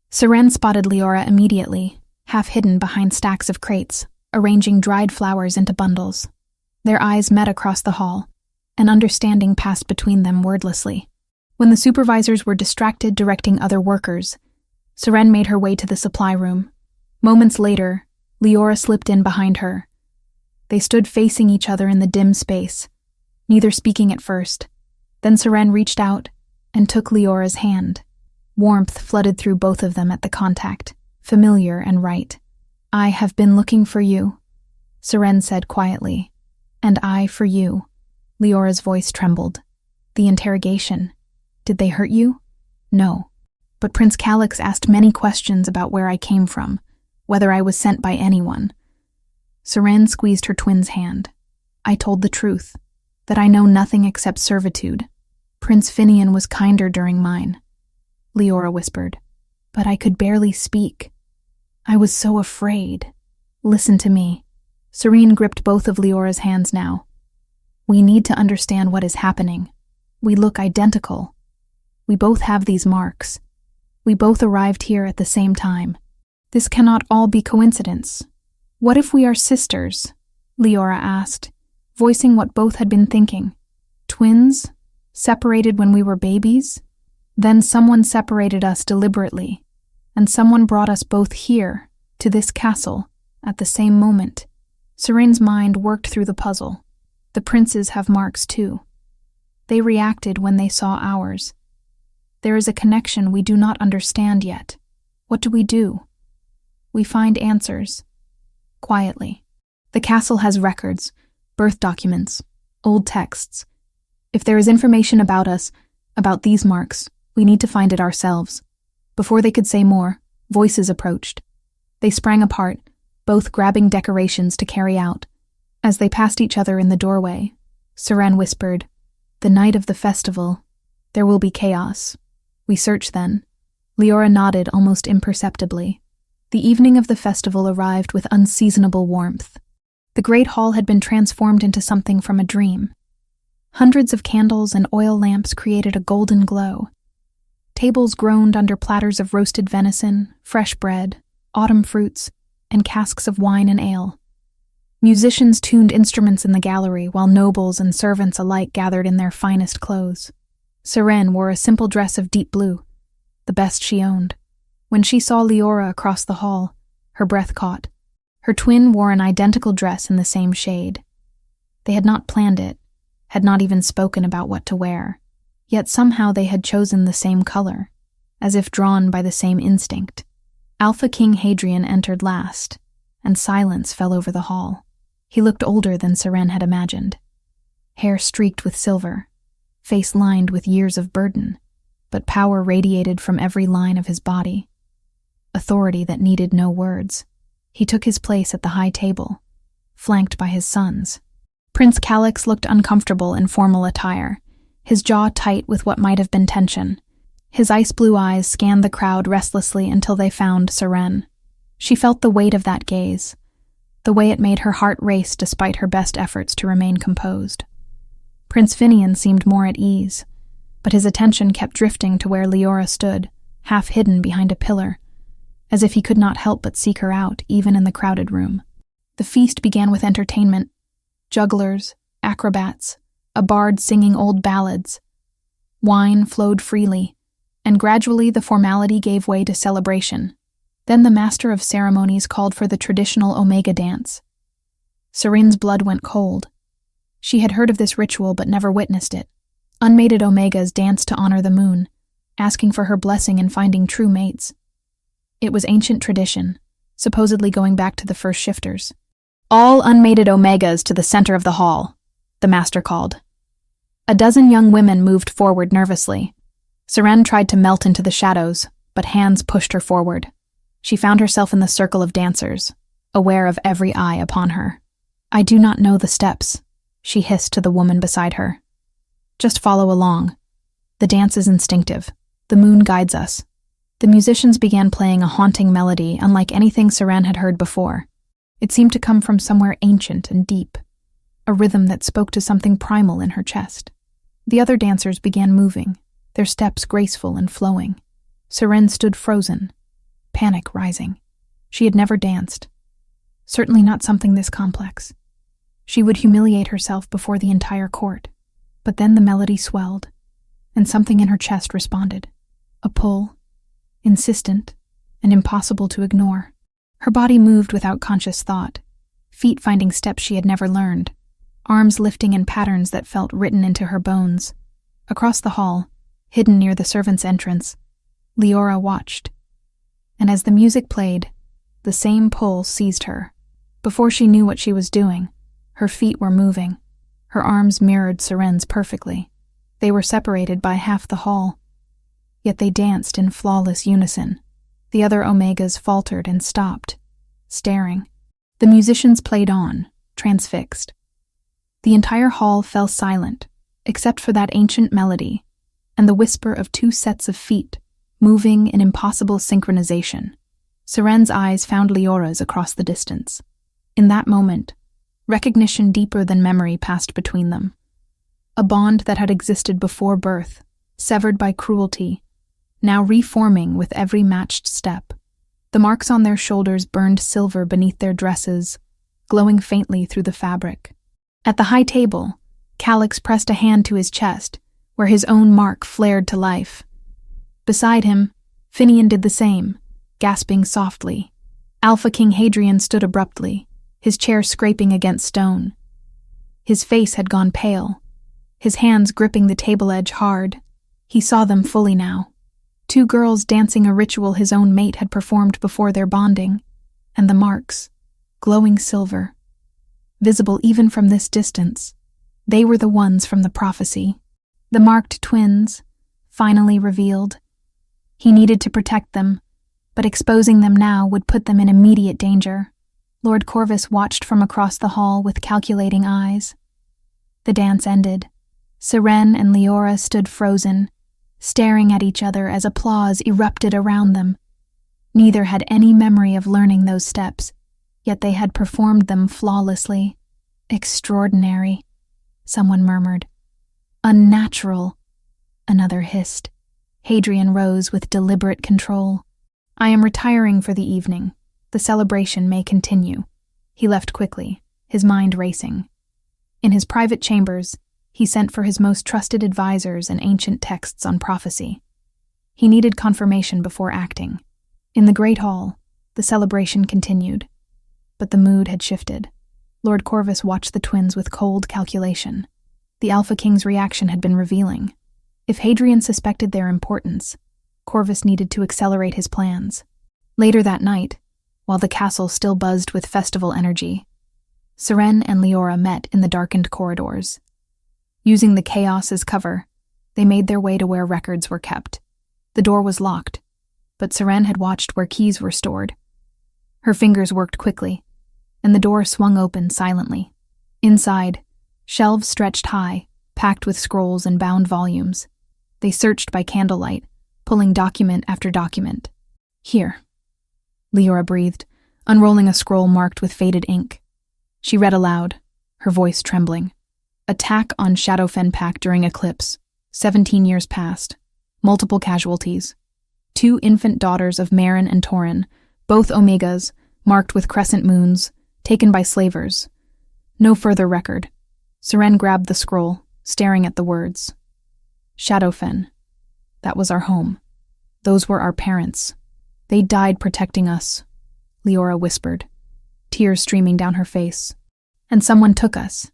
Saren spotted Leora immediately, half hidden behind stacks of crates, arranging dried flowers into bundles. Their eyes met across the hall, and understanding passed between them wordlessly. When the supervisors were distracted directing other workers, Saren made her way to the supply room. Moments later, Leora slipped in behind her. They stood facing each other in the dim space, neither speaking at first. Then Saren reached out and took Leora's hand. Warmth flooded through both of them at the contact, familiar and right. I have been looking for you, Saren said quietly. And I for you. Leora's voice trembled. The interrogation. Did they hurt you? No. But Prince Calix asked many questions about where I came from, whether I was sent by anyone. Saren squeezed her twin's hand. I told the truth, that I know nothing except servitude. Prince Finian was kinder during mine, Leora whispered, but I could barely speak. I was so afraid. Listen to me. Serene gripped both of Leora's hands now. We need to understand what is happening. We look identical. We both have these marks. We both arrived here at the same time. This cannot all be coincidence. What if we are sisters? Leora asked, voicing what both had been thinking. Twins? Separated when we were babies? Then someone separated us deliberately, and someone brought us both here, to this castle, at the same moment. Serene's mind worked through the puzzle. The princes have marks too. They reacted when they saw ours. There is a connection we do not understand yet. What do we do? We find answers. Quietly. The castle has records, birth documents, old texts. If there is information about us, about these marks, we need to find it ourselves. Before they could say more, voices approached. They sprang apart, both grabbing decorations to carry out. As they passed each other in the doorway, Serene whispered, "The night of the festival, there will be chaos. We search then." Leora nodded almost imperceptibly. The evening of the festival arrived with unseasonable warmth. The great hall had been transformed into something from a dream. Hundreds of candles and oil lamps created a golden glow. Tables groaned under platters of roasted venison, fresh bread, autumn fruits, and casks of wine and ale. Musicians tuned instruments in the gallery, while nobles and servants alike gathered in their finest clothes. Serene wore a simple dress of deep blue, the best she owned. When she saw Leora across the hall, her breath caught. Her twin wore an identical dress in the same shade. They had not planned it, had not even spoken about what to wear, yet somehow they had chosen the same color, as if drawn by the same instinct. Alpha King Hadrian entered last, and silence fell over the hall. He looked older than Serene had imagined. Hair streaked with silver, face lined with years of burden, but power radiated from every line of his body. Authority that needed no words. He took his place at the high table, flanked by his sons. Prince Calix looked uncomfortable in formal attire, his jaw tight with what might have been tension. His ice-blue eyes scanned the crowd restlessly until they found Serene. She felt the weight of that gaze, the way it made her heart race despite her best efforts to remain composed. Prince Finian seemed more at ease, but his attention kept drifting to where Leora stood, half hidden behind a pillar, as if he could not help but seek her out, even in the crowded room. The feast began with entertainment, jugglers, acrobats, a bard singing old ballads. Wine flowed freely, and gradually the formality gave way to celebration. Then the master of ceremonies called for the traditional Omega dance. Serene's blood went cold. She had heard of this ritual but never witnessed it. Unmated Omegas danced to honor the moon, asking for her blessing in finding true mates. It was ancient tradition, supposedly going back to the first shifters. "All unmated Omegas to the center of the hall," the master called. A dozen young women moved forward nervously. Serene tried to melt into the shadows, but hands pushed her forward. She found herself in the circle of dancers, aware of every eye upon her. "I do not know the steps," she hissed to the woman beside her. "Just follow along. The dance is instinctive. The moon guides us." The musicians began playing a haunting melody unlike anything Serene had heard before. It seemed to come from somewhere ancient and deep, a rhythm that spoke to something primal in her chest. The other dancers began moving, their steps graceful and flowing. Serene stood frozen, panic rising. She had never danced, certainly not something this complex. She would humiliate herself before the entire court. But then the melody swelled, and something in her chest responded. A pull, insistent and impossible to ignore. Her body moved without conscious thought, feet finding steps she had never learned, arms lifting in patterns that felt written into her bones. Across the hall, hidden near the servants' entrance, Leora watched. And as the music played, the same pull seized her. Before she knew what she was doing, her feet were moving. Her arms mirrored Serene's perfectly. They were separated by half the hall, yet they danced in flawless unison. The other Omegas faltered and stopped, staring. The musicians played on, transfixed. The entire hall fell silent, except for that ancient melody and the whisper of two sets of feet, moving in impossible synchronization. Serene's eyes found Leora's across the distance. In that moment, recognition deeper than memory passed between them. A bond that had existed before birth, severed by cruelty, now reforming with every matched step. The marks on their shoulders burned silver beneath their dresses, glowing faintly through the fabric. At the high table, Calix pressed a hand to his chest, where his own mark flared to life. Beside him, Finian did the same, gasping softly. Alpha King Hadrian stood abruptly, his chair scraping against stone. His face had gone pale, his hands gripping the table edge hard. He saw them fully now. 2 girls dancing a ritual his own mate had performed before their bonding, and the marks, glowing silver, visible even from this distance. They were the ones from the prophecy. The marked twins, finally revealed. He needed to protect them, but exposing them now would put them in immediate danger. Lord Corvus watched from across the hall with calculating eyes. The dance ended. Seren and Leora stood frozen, staring at each other as applause erupted around them. Neither had any memory of learning those steps, yet they had performed them flawlessly. Extraordinary, someone murmured. Unnatural, another hissed. Hadrian rose with deliberate control. I am retiring for the evening. The celebration may continue. He left quickly, his mind racing. In his private chambers, he sent for his most trusted advisors and ancient texts on prophecy. He needed confirmation before acting. In the Great Hall, the celebration continued. But the mood had shifted. Lord Corvus watched the twins with cold calculation. The Alpha King's reaction had been revealing. If Hadrian suspected their importance, Corvus needed to accelerate his plans. Later that night, while the castle still buzzed with festival energy, Seren and Leora met in the darkened corridors. Using the chaos as cover, they made their way to where records were kept. The door was locked, but Seren had watched where keys were stored. Her fingers worked quickly, and the door swung open silently. Inside, shelves stretched high, packed with scrolls and bound volumes. They searched by candlelight, pulling document after document. Here, Leora breathed, unrolling a scroll marked with faded ink. She read aloud, her voice trembling. Attack on Shadowfen Pack during eclipse. 17 years past. Multiple casualties. 2 infant daughters of Marin and Torin, both Omegas, marked with crescent moons, taken by slavers. No further record. Seren grabbed the scroll, staring at the words. Shadowfen. That was our home. Those were our parents. They died protecting us, Leora whispered, tears streaming down her face. And someone took us.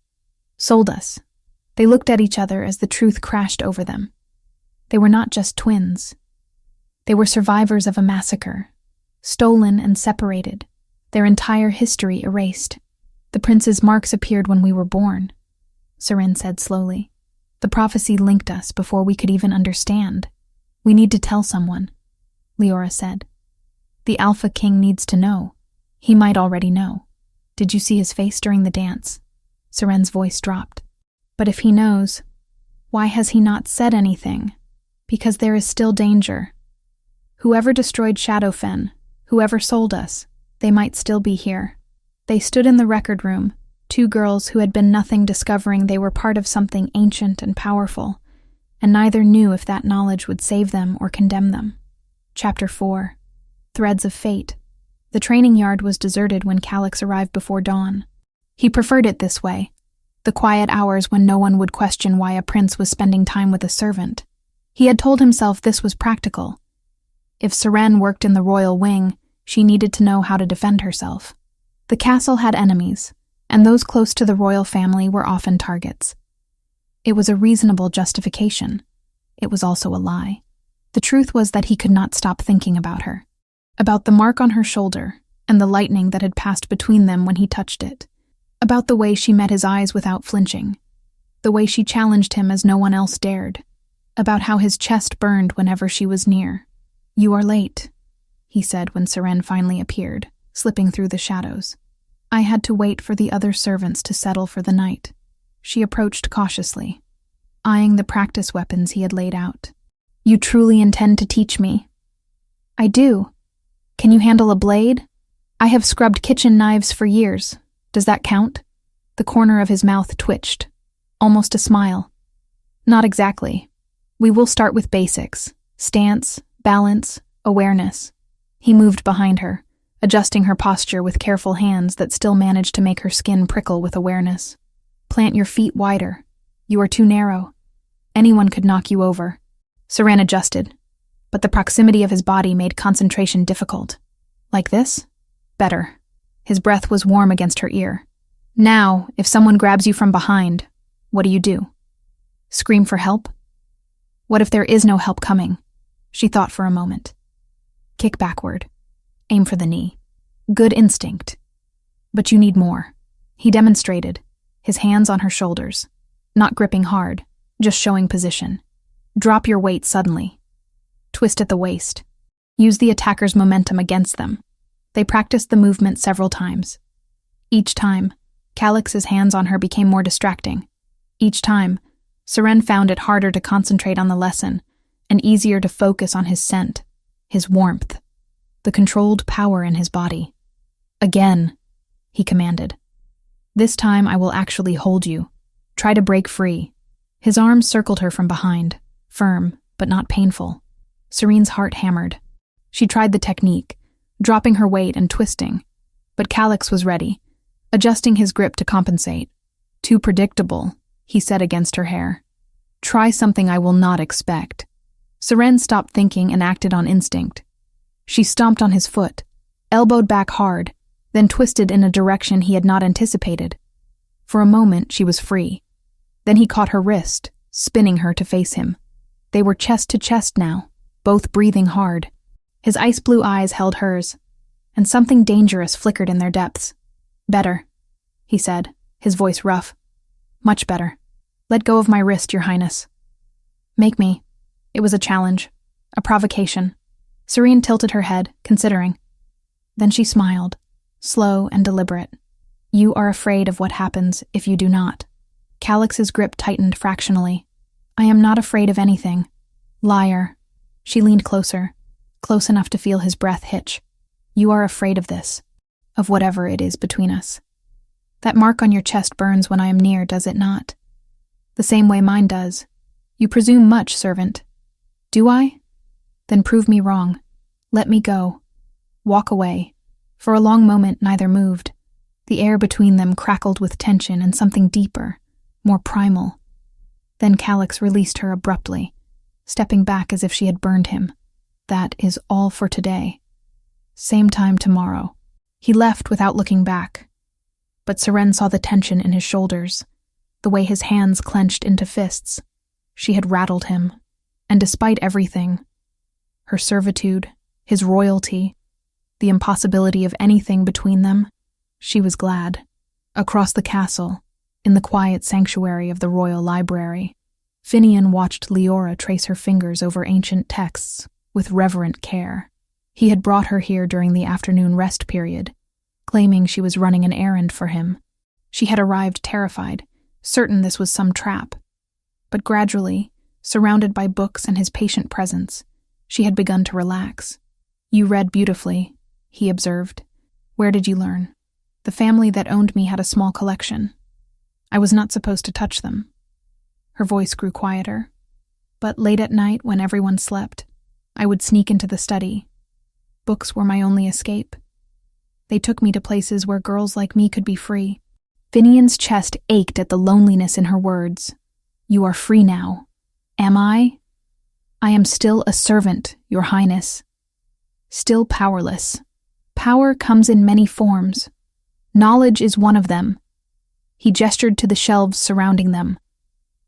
Sold us. They looked at each other as the truth crashed over them. They were not just twins. They were survivors of a massacre, stolen and separated, their entire history erased. The prince's marks appeared when we were born, Seren said slowly. The prophecy linked us before we could even understand. We need to tell someone, Leora said. The Alpha King needs to know. He might already know. Did you see his face during the dance? Seren's voice dropped. But if he knows, why has he not said anything? Because there is still danger. Whoever destroyed Shadowfen, whoever sold us, they might still be here. They stood in the record room, 2 girls who had been nothing discovering they were part of something ancient and powerful, and neither knew if that knowledge would save them or condemn them. Chapter 4. Threads of Fate. The training yard was deserted when Calix arrived before dawn. He preferred it this way, the quiet hours when no one would question why a prince was spending time with a servant. He had told himself this was practical. If Seren worked in the royal wing, she needed to know how to defend herself. The castle had enemies, and those close to the royal family were often targets. It was a reasonable justification. It was also a lie. The truth was that he could not stop thinking about her, about the mark on her shoulder and the lightning that had passed between them when he touched it, about the way she met his eyes without flinching, the way she challenged him as no one else dared, about how his chest burned whenever she was near. You are late, he said when Seren finally appeared, slipping through the shadows. I had to wait for the other servants to settle for the night. She approached cautiously, eyeing the practice weapons he had laid out. You truly intend to teach me? I do. Can you handle a blade? I have scrubbed kitchen knives for years. Does that count? The corner of his mouth twitched, almost a smile. Not exactly. We will start with basics. Stance, Balance, awareness. He moved behind her, adjusting her posture with careful hands that still managed to make her skin prickle with awareness. Plant your feet wider. You are too narrow. Anyone could knock you over. Seren adjusted, but the proximity of his body made concentration difficult. Like this? Better. His breath was warm against her ear. Now, if someone grabs you from behind, what do? Scream for help? What if there is no help coming? She thought for a moment. Kick backward. Aim for the knee. Good instinct. But you need more. He demonstrated, his hands on her shoulders, not gripping hard, just showing position. Drop your weight suddenly. Twist at the waist. Use the attacker's momentum against them. They practiced the movement several times. Each time, Calix's hands on her became more distracting. Each time, Seren found it harder to concentrate on the lesson and easier to focus on his scent, his warmth, the controlled power in his body. Again, he commanded. This time I will actually hold you. Try to break free. His arms circled her from behind, firm but not painful. Serene's heart hammered. She tried the technique, dropping her weight and twisting, but Calix was ready, adjusting his grip to compensate. Too predictable, he said against her hair. Try something I will not expect. Seren stopped thinking and acted on instinct. She stomped on his foot, elbowed back hard, then twisted in a direction he had not anticipated. For a moment, she was free. Then he caught her wrist, spinning her to face him. They were chest to chest now, both breathing hard. His ice blue eyes held hers, and something dangerous flickered in their depths. Better, he said, his voice rough. Much better. Let go of my wrist, Your Highness. Make me. It was a challenge, a provocation. Serene tilted her head, considering. Then she smiled, slow and deliberate. You are afraid of what happens if you do not. Calix's grip tightened fractionally. I am not afraid of anything. Liar. She leaned closer, close enough to feel his breath hitch. You are afraid of this, of whatever it is between us. That mark on your chest burns when I am near, does it not? The same way mine does. You presume much, servant. Do I? Then prove me wrong. Let me go. Walk away. For a long moment, neither moved. The air between them crackled with tension and something deeper, more primal. Then Calix released her abruptly, stepping back as if she had burned him. That is all for today. Same time tomorrow. He left without looking back. But Seren saw the tension in his shoulders, the way his hands clenched into fists. She had rattled him, and despite everything, her servitude, his royalty, the impossibility of anything between them, she was glad. Across the castle, in the quiet sanctuary of the royal library, Finian watched Leora trace her fingers over ancient texts with reverent care. He had brought her here during the afternoon rest period, claiming she was running an errand for him. She had arrived terrified, certain this was some trap. But gradually, surrounded by books and his patient presence, she had begun to relax. You read beautifully, he observed. Where did you learn? The family that owned me had a small collection. I was not supposed to touch them. Her voice grew quieter. But late at night, when everyone slept, I would sneak into the study. Books were my only escape. They took me to places where girls like me could be free. Finian's chest ached at the loneliness in her words. You are free now. Am I? I am still a servant, Your Highness. Still powerless. Power comes in many forms. Knowledge is one of them. He gestured to the shelves surrounding them.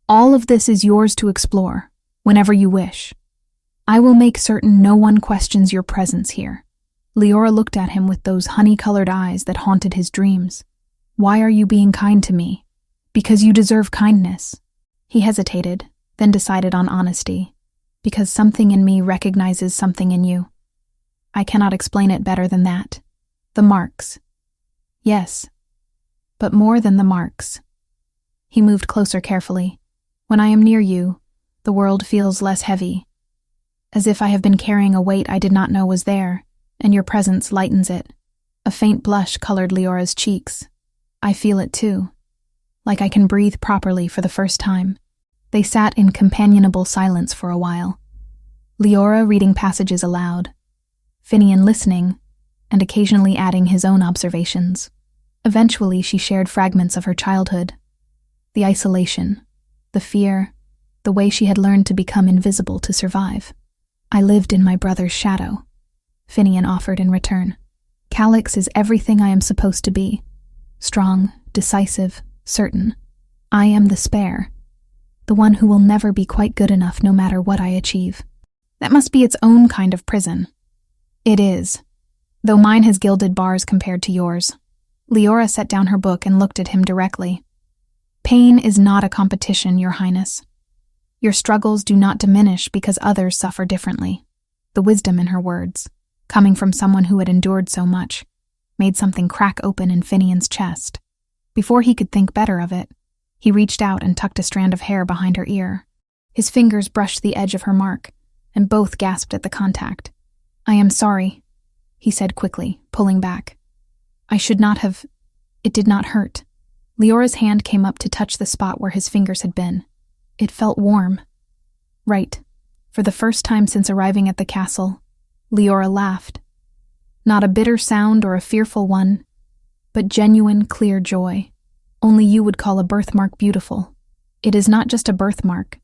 All of this is yours to explore, whenever you wish. I will make certain no one questions your presence here. Leora looked at him with those honey-colored eyes that haunted his dreams. Why are you being kind to me? Because you deserve kindness. He hesitated, then decided on honesty. Because something in me recognizes something in you. I cannot explain it better than that. The marks. Yes, but more than the marks. He moved closer carefully. When I am near you, the world feels less heavy. As if I have been carrying a weight I did not know was there, and your presence lightens it. A faint blush colored Leora's cheeks. I feel it too. Like I can breathe properly for the first time. They sat in companionable silence for a while. Leora reading passages aloud, Finian listening, and occasionally adding his own observations. Eventually, she shared fragments of her childhood. The isolation, the fear, the way she had learned to become invisible to survive. I lived in my brother's shadow, Finian offered in return. Calix is everything I am supposed to be. Strong, decisive, certain. I am the spare, the one who will never be quite good enough no matter what I achieve. That must be its own kind of prison. It is, though mine has gilded bars compared to yours. Leora set down her book and looked at him directly. Pain is not a competition, Your Highness. Your struggles do not diminish because others suffer differently. The wisdom in her words, coming from someone who had endured so much, made something crack open in Finian's chest. Before he could think better of it, he reached out and tucked a strand of hair behind her ear. His fingers brushed the edge of her mark, and both gasped at the contact. I am sorry, he said quickly, pulling back. I should not have. It did not hurt. Leora's hand came up to touch the spot where his fingers had been. It felt warm. Right. For the first time since arriving at the castle, Leora laughed. Not a bitter sound or a fearful one, but genuine, clear joy. Only you would call a birthmark beautiful. It is not just a birthmark.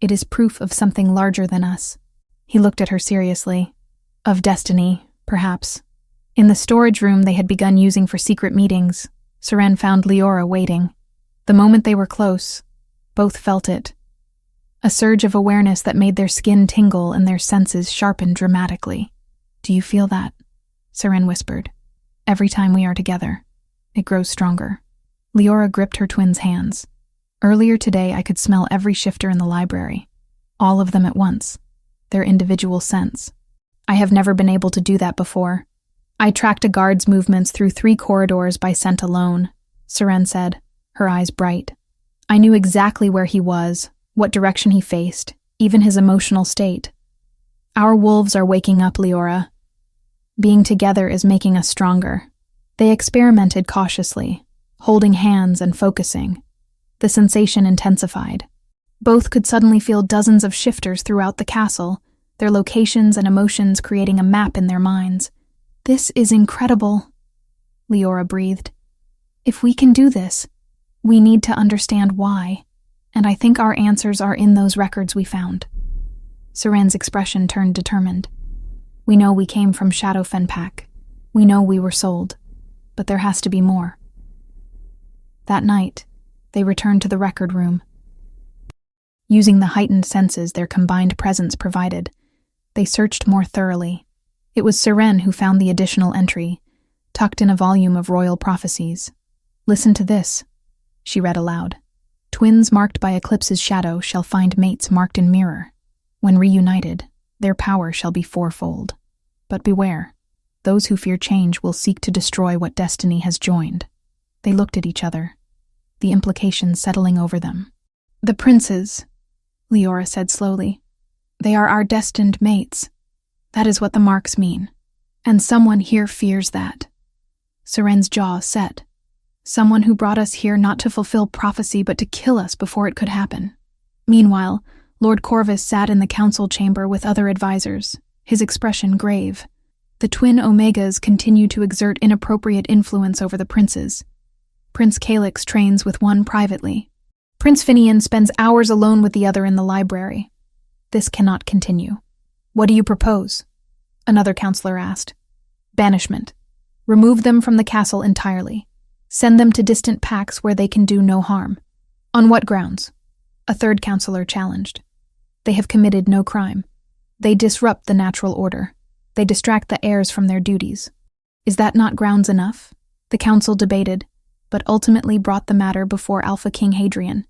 It is proof of something larger than us. He looked at her seriously. Of destiny, perhaps. In the storage room they had begun using for secret meetings, Seren found Leora waiting. The moment they were close, both felt it. A surge of awareness that made their skin tingle and their senses sharpen dramatically. Do you feel that? Seren whispered. Every time we are together, it grows stronger. Leora gripped her twin's hands. Earlier today I could smell every shifter in the library. All of them at once. Their individual scents. I have never been able to do that before. I tracked a guard's movements through 3 corridors by scent alone, Seren said, her eyes bright. I knew exactly where he was, what direction he faced, even his emotional state. Our wolves are waking up, Leora. Being together is making us stronger. They experimented cautiously, holding hands and focusing. The sensation intensified. Both could suddenly feel dozens of shifters throughout the castle, their locations and emotions creating a map in their minds. This is incredible, Leora breathed. If we can do this, we need to understand why, and I think our answers are in those records we found. Seren's expression turned determined. We know we came from Shadowfen Pack. We know we were sold, but there has to be more. That night, they returned to the record room. Using the heightened senses their combined presence provided, they searched more thoroughly. It was Seren who found the additional entry, tucked in a volume of royal prophecies. Listen to this, she read aloud. Twins marked by Eclipse's shadow shall find mates marked in mirror. When reunited, their power shall be fourfold. But beware, those who fear change will seek to destroy what destiny has joined. They looked at each other, the implications settling over them. The princes, Leora said slowly. They are our destined mates. That is what the marks mean. And someone here fears that. Seren's jaw set. Someone who brought us here not to fulfill prophecy but to kill us before it could happen. Meanwhile, Lord Corvus sat in the council chamber with other advisors, his expression grave. The twin Omegas continue to exert inappropriate influence over the princes. Prince Calix trains with one privately. Prince Finian spends hours alone with the other in the library. This cannot continue. What do you propose? Another counselor asked. Banishment. Remove them from the castle entirely. Send them to distant packs where they can do no harm. On what grounds? A third counselor challenged. They have committed no crime. They disrupt the natural order. They distract the heirs from their duties. Is that not grounds enough? The council debated, but ultimately brought the matter before Alpha King Hadrian.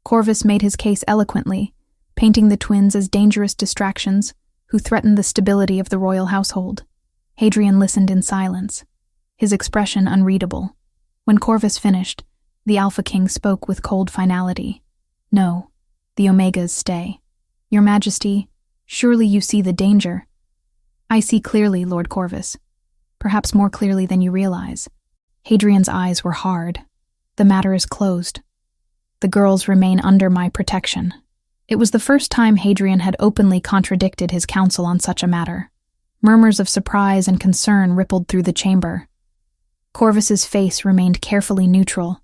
Corvus made his case eloquently, painting the twins as dangerous distractions who threatened the stability of the royal household. Hadrian listened in silence, his expression unreadable. When Corvus finished, the Alpha King spoke with cold finality. No, the Omegas stay. Your Majesty, surely you see the danger. I see clearly, Lord Corvus. Perhaps more clearly than you realize. Hadrian's eyes were hard. The matter is closed. The girls remain under my protection. It was the first time Hadrian had openly contradicted his counsel on such a matter. Murmurs of surprise and concern rippled through the chamber. Corvus's face remained carefully neutral,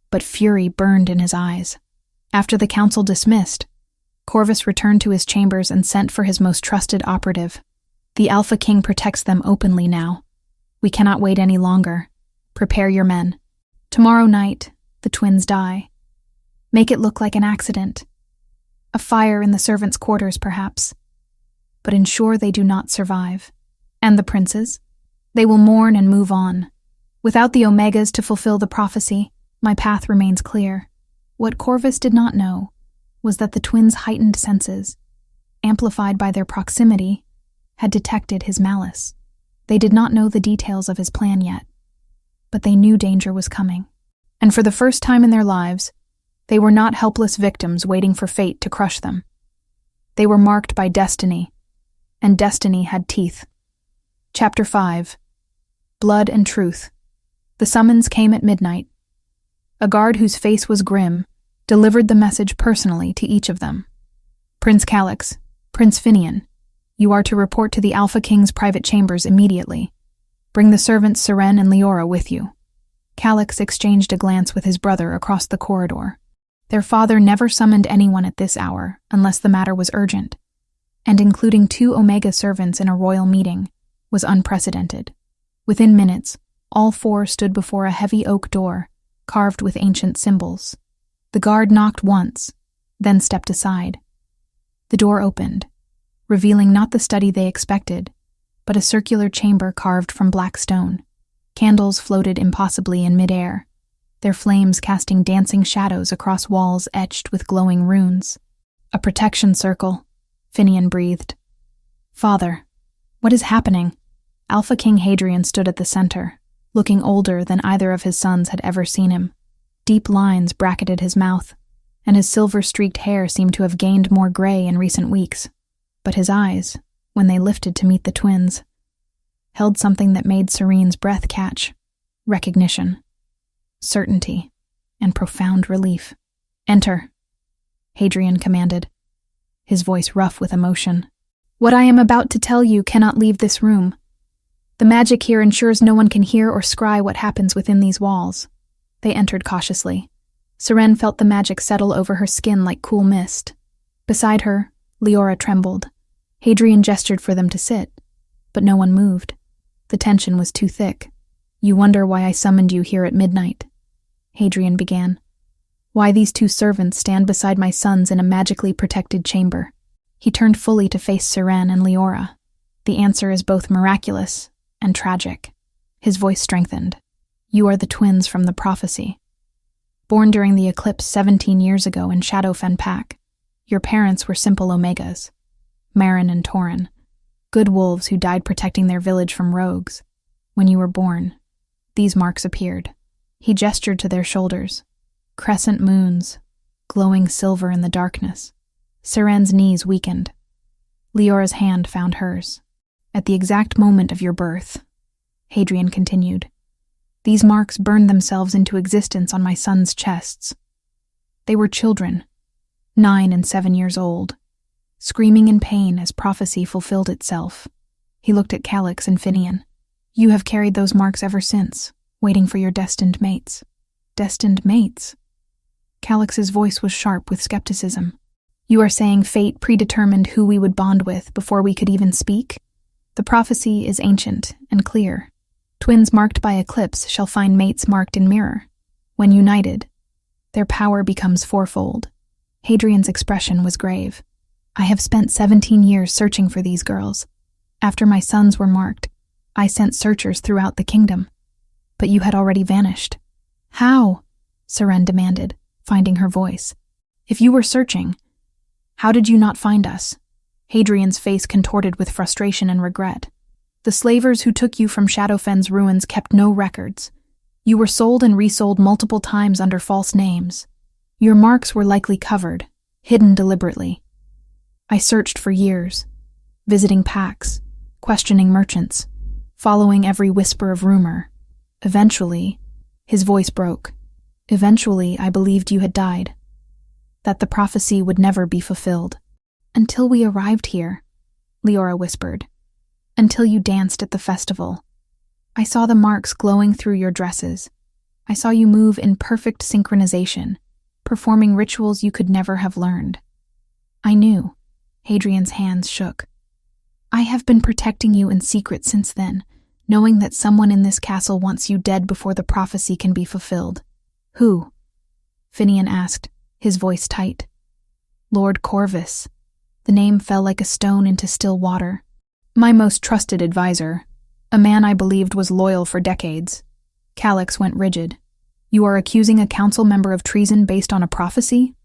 but fury burned in his eyes. After the council dismissed, Corvus returned to his chambers and sent for his most trusted operative. The Alpha King protects them openly now. We cannot wait any longer. Prepare your men. Tomorrow night, the twins die. Make it look like an accident. A fire in the servants' quarters, perhaps. But ensure they do not survive. And the princes? They will mourn and move on. Without the Omegas to fulfill the prophecy, my path remains clear. What Corvus did not know was that the twins' heightened senses, amplified by their proximity, had detected his malice. They did not know the details of his plan yet, but they knew danger was coming. And for the first time in their lives, they were not helpless victims waiting for fate to crush them. They were marked by destiny, and destiny had teeth. Chapter 5. Blood and Truth. The summons came at midnight. A guard whose face was grim delivered the message personally to each of them. Prince Calix, Prince Finian, you are to report to the Alpha King's private chambers immediately. Bring the servants Seren and Leora with you. Calix exchanged a glance with his brother across the corridor. Their father never summoned anyone at this hour unless the matter was urgent, and including 2 Omega servants in a royal meeting was unprecedented. Within minutes, all 4 stood before a heavy oak door, carved with ancient symbols. The guard knocked once, then stepped aside. The door opened, revealing not the study they expected, but a circular chamber carved from black stone. Candles floated impossibly in midair, their flames casting dancing shadows across walls etched with glowing runes. A protection circle, Finian breathed. Father, what is happening? Alpha King Hadrian stood at the center, looking older than either of his sons had ever seen him. Deep lines bracketed his mouth, and his silver-streaked hair seemed to have gained more gray in recent weeks. But his eyes, when they lifted to meet the twins, held something that made Serene's breath catch: recognition, certainty, and profound relief. Enter, Hadrian commanded, his voice rough with emotion. What I am about to tell you cannot leave this room. The magic here ensures no one can hear or scry what happens within these walls. They entered cautiously. Seren felt the magic settle over her skin like cool mist. Beside her, Leora trembled. Hadrian gestured for them to sit, but no one moved. The tension was too thick. You wonder why I summoned you here at midnight, Hadrian began. Why these 2 servants stand beside my sons in a magically protected chamber. He turned fully to face Seren and Leora. The answer is both miraculous and tragic. His voice strengthened. You are the twins from the prophecy. Born during the eclipse 17 years ago in Shadowfen Pack, your parents were simple Omegas, Marin and Torin, good wolves who died protecting their village from rogues. When you were born, these marks appeared. He gestured to their shoulders. Crescent moons, glowing silver in the darkness. Seren's knees weakened. Leora's hand found hers. At the exact moment of your birth, Hadrian continued, these marks burned themselves into existence on my sons' chests. They were children, 9 and 7 years old, screaming in pain as prophecy fulfilled itself. He looked at Calix and Finian. You have carried those marks ever since, waiting for your destined mates. Destined mates? Calix's voice was sharp with skepticism. You are saying fate predetermined who we would bond with before we could even speak? The prophecy is ancient and clear. Twins marked by eclipse shall find mates marked in mirror. When united, their power becomes fourfold. Hadrian's expression was grave. I have spent 17 years searching for these girls. After my sons were marked, I sent searchers throughout the kingdom. But you had already vanished. How? Seren demanded, finding her voice. If you were searching, how did you not find us? Hadrian's face contorted with frustration and regret. The slavers who took you from Shadowfen's ruins kept no records. You were sold and resold multiple times under false names. Your marks were likely covered, hidden deliberately. I searched for years, visiting packs, questioning merchants, following every whisper of rumor. Eventually, his voice broke. Eventually, I believed you had died. that the prophecy would never be fulfilled. Until we arrived here, Leora whispered. Until you danced at the festival. I saw the marks glowing through your dresses. I saw you move in perfect synchronization, performing rituals you could never have learned. I knew. Hadrian's hands shook. I have been protecting you in secret since then, knowing that someone in this castle wants you dead before the prophecy can be fulfilled. Who? Finian asked, his voice tight. Lord Corvus. The name fell like a stone into still water. My most trusted advisor, a man I believed was loyal for decades. Calix went rigid. You are accusing a council member of treason based on a prophecy?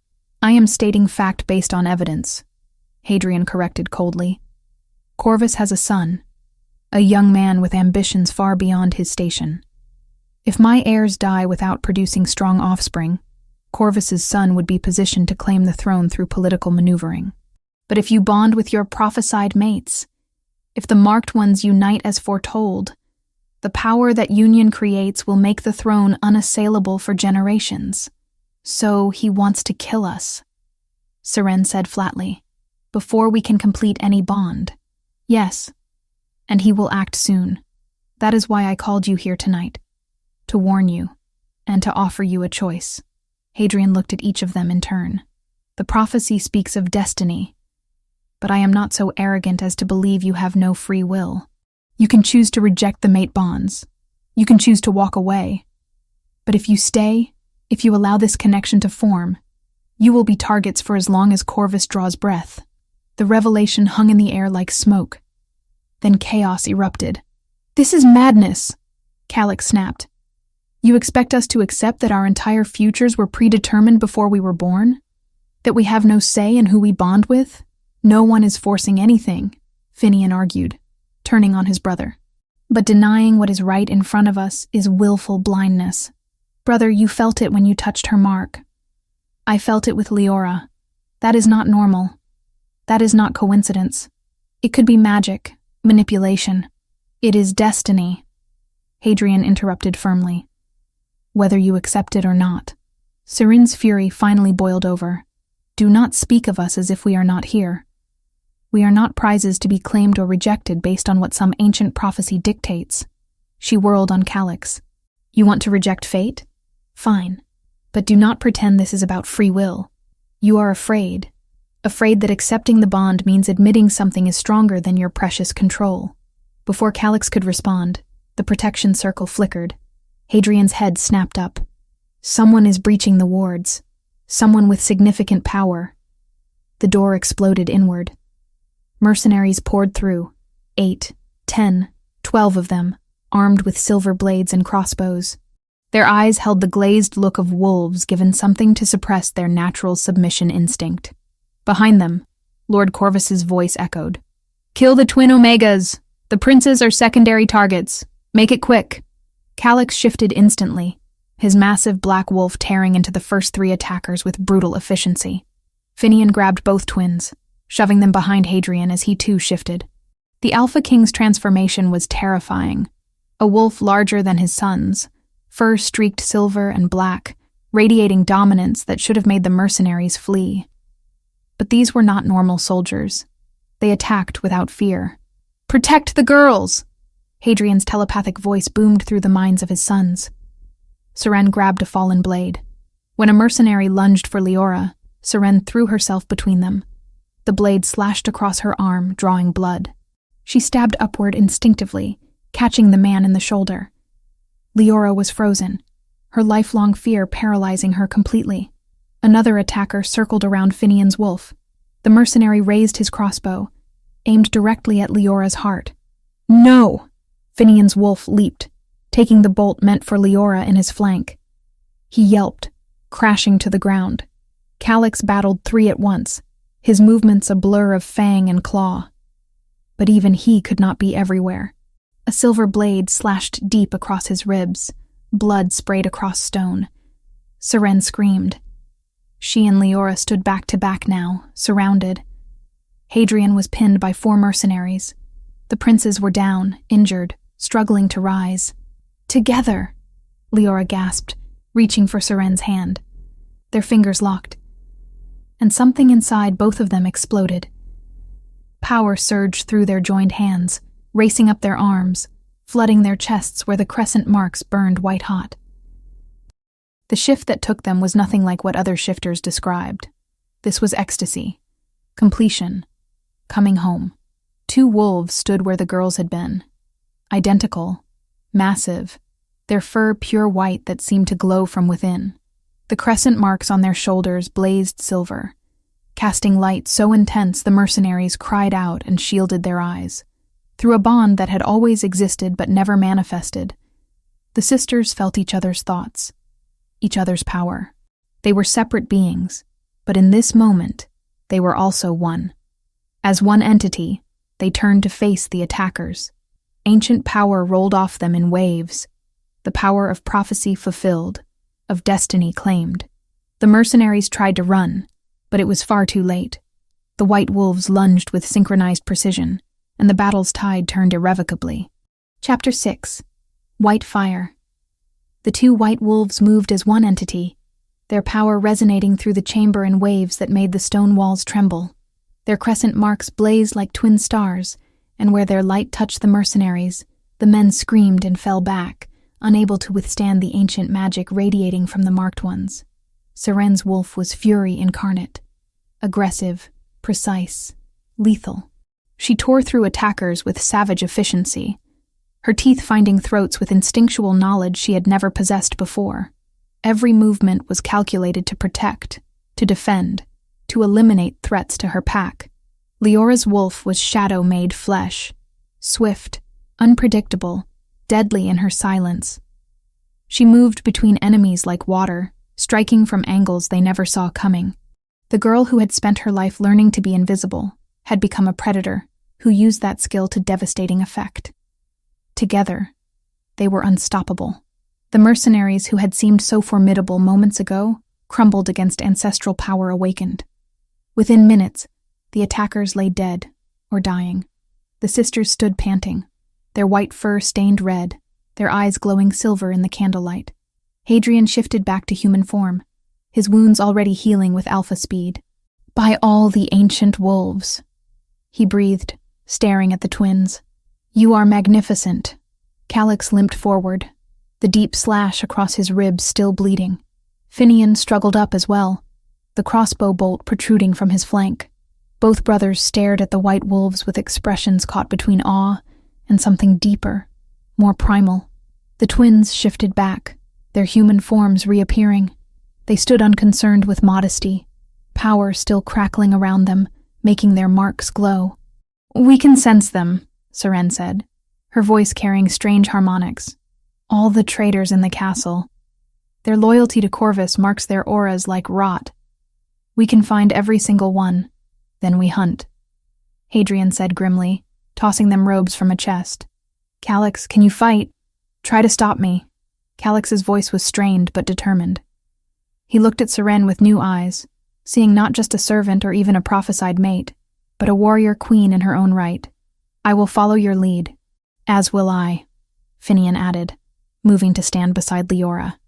I am stating fact based on evidence, Hadrian corrected coldly. Corvus has a son, a young man with ambitions far beyond his station. If my heirs die without producing strong offspring, Corvus's son would be positioned to claim the throne through political maneuvering. But if you bond with your prophesied mates, if the marked ones unite as foretold, the power that union creates will make the throne unassailable for generations. So he wants to kill us, Seren said flatly, before we can complete any bond. Yes, and he will act soon. That is why I called you here tonight, to warn you, and to offer you a choice. Hadrian looked at each of them in turn. The prophecy speaks of destiny, but I am not so arrogant as to believe you have no free will. You can choose to reject the mate bonds. You can choose to walk away. But if you stay, if you allow this connection to form, you will be targets for as long as Corvus draws breath. The revelation hung in the air like smoke. Then chaos erupted. This is madness, Calix snapped. You expect us to accept that our entire futures were predetermined before we were born? That we have no say in who we bond with? No one is forcing anything, Finian argued, turning on his brother. But denying what is right in front of us is willful blindness. Brother, you felt it when you touched her mark. I felt it with Leora. That is not normal. That is not coincidence. It could be magic, manipulation. It is destiny, Hadrian interrupted firmly. Whether you accept it or not. Seren's fury finally boiled over. Do not speak of us as if we are not here. We are not prizes to be claimed or rejected based on what some ancient prophecy dictates. She whirled on Calix. You want to reject fate? Fine. But do not pretend this is about free will. You are afraid that accepting the bond means admitting something is stronger than your precious control. Before Calix could respond, the protection circle flickered. Hadrian's head snapped up. Someone is breaching the wards. Someone with significant power. The door exploded inward. Mercenaries poured through. 8, 10, 12 of them, armed with silver blades and crossbows. Their eyes held the glazed look of wolves given something to suppress their natural submission instinct. Behind them, Lord Corvus's voice echoed. Kill the twin Omegas! The princes are secondary targets. Make it quick. Calix shifted instantly, his massive black wolf tearing into the first 3 attackers with brutal efficiency. Finian grabbed both twins, shoving them behind Hadrian as he too shifted. The Alpha King's transformation was terrifying. A wolf larger than his sons, fur streaked silver and black, radiating dominance that should have made the mercenaries flee. But these were not normal soldiers. They attacked without fear. Protect the girls! Hadrian's telepathic voice boomed through the minds of his sons. Seren grabbed a fallen blade. When a mercenary lunged for Leora, Seren threw herself between them. The blade slashed across her arm, drawing blood. She stabbed upward instinctively, catching the man in the shoulder. Leora was frozen, her lifelong fear paralyzing her completely. Another attacker circled around Finian's wolf. The mercenary raised his crossbow, aimed directly at Leora's heart. No! Finian's wolf leaped, taking the bolt meant for Leora in his flank. He yelped, crashing to the ground. Calix battled 3 at once, his movements a blur of fang and claw. But even he could not be everywhere. A silver blade slashed deep across his ribs, blood sprayed across stone. Seren screamed. She and Leora stood back to back now, surrounded. Hadrian was pinned by 4 mercenaries. The princes were down, injured, struggling to rise. Together, Leora gasped, reaching for Seren's hand. Their fingers locked. and something inside both of them exploded. Power surged through their joined hands, racing up their arms, flooding their chests where the crescent marks burned white-hot. The shift that took them was nothing like what other shifters described. This was ecstasy, completion, coming home. 2 wolves stood where the girls had been. Identical, massive, their fur pure white that seemed to glow from within. The crescent marks on their shoulders blazed silver, casting light so intense the mercenaries cried out and shielded their eyes. Through a bond that had always existed but never manifested, the sisters felt each other's thoughts, each other's power. They were separate beings, but in this moment, they were also one. As one entity, they turned to face the attackers. Ancient power rolled off them in waves, the power of prophecy fulfilled, of destiny claimed. The mercenaries tried to run, but it was far too late. The white wolves lunged with synchronized precision, and the battle's tide turned irrevocably. Chapter 6. White Fire. The 2 white wolves moved as one entity, their power resonating through the chamber in waves that made the stone walls tremble. Their crescent marks blazed like twin stars, and where their light touched the mercenaries, the men screamed and fell back, unable to withstand the ancient magic radiating from the marked ones. Seren's wolf was fury incarnate, aggressive, precise, lethal. She tore through attackers with savage efficiency, her teeth finding throats with instinctual knowledge she had never possessed before. Every movement was calculated to protect, to defend, to eliminate threats to her pack. Leora's wolf was shadow-made flesh, swift, unpredictable, deadly in her silence. She moved between enemies like water, striking from angles they never saw coming. The girl who had spent her life learning to be invisible had become a predator who used that skill to devastating effect. Together, they were unstoppable. The mercenaries who had seemed so formidable moments ago crumbled against ancestral power awakened. Within minutes, the attackers lay dead or dying. The sisters stood panting, their white fur stained red, their eyes glowing silver in the candlelight. Hadrian shifted back to human form, his wounds already healing with alpha speed. "By all the ancient wolves," he breathed, staring at the twins. "You are magnificent." Calix limped forward, the deep slash across his ribs still bleeding. Finian struggled up as well, the crossbow bolt protruding from his flank. Both brothers stared at the white wolves with expressions caught between awe and something deeper, more primal. The twins shifted back, their human forms reappearing. They stood unconcerned with modesty, power still crackling around them, making their marks glow. "We can sense them," Seren said, her voice carrying strange harmonics. "All the traitors in the castle. Their loyalty to Corvus marks their auras like rot. We can find every single one. Then we hunt," Hadrian said grimly, tossing them robes from a chest. "Calix, can you fight? Try to stop me." Calix's voice was strained but determined. He looked at Seren with new eyes, seeing not just a servant or even a prophesied mate, but a warrior queen in her own right. "I will follow your lead." "As will I," Finian added, moving to stand beside Leora.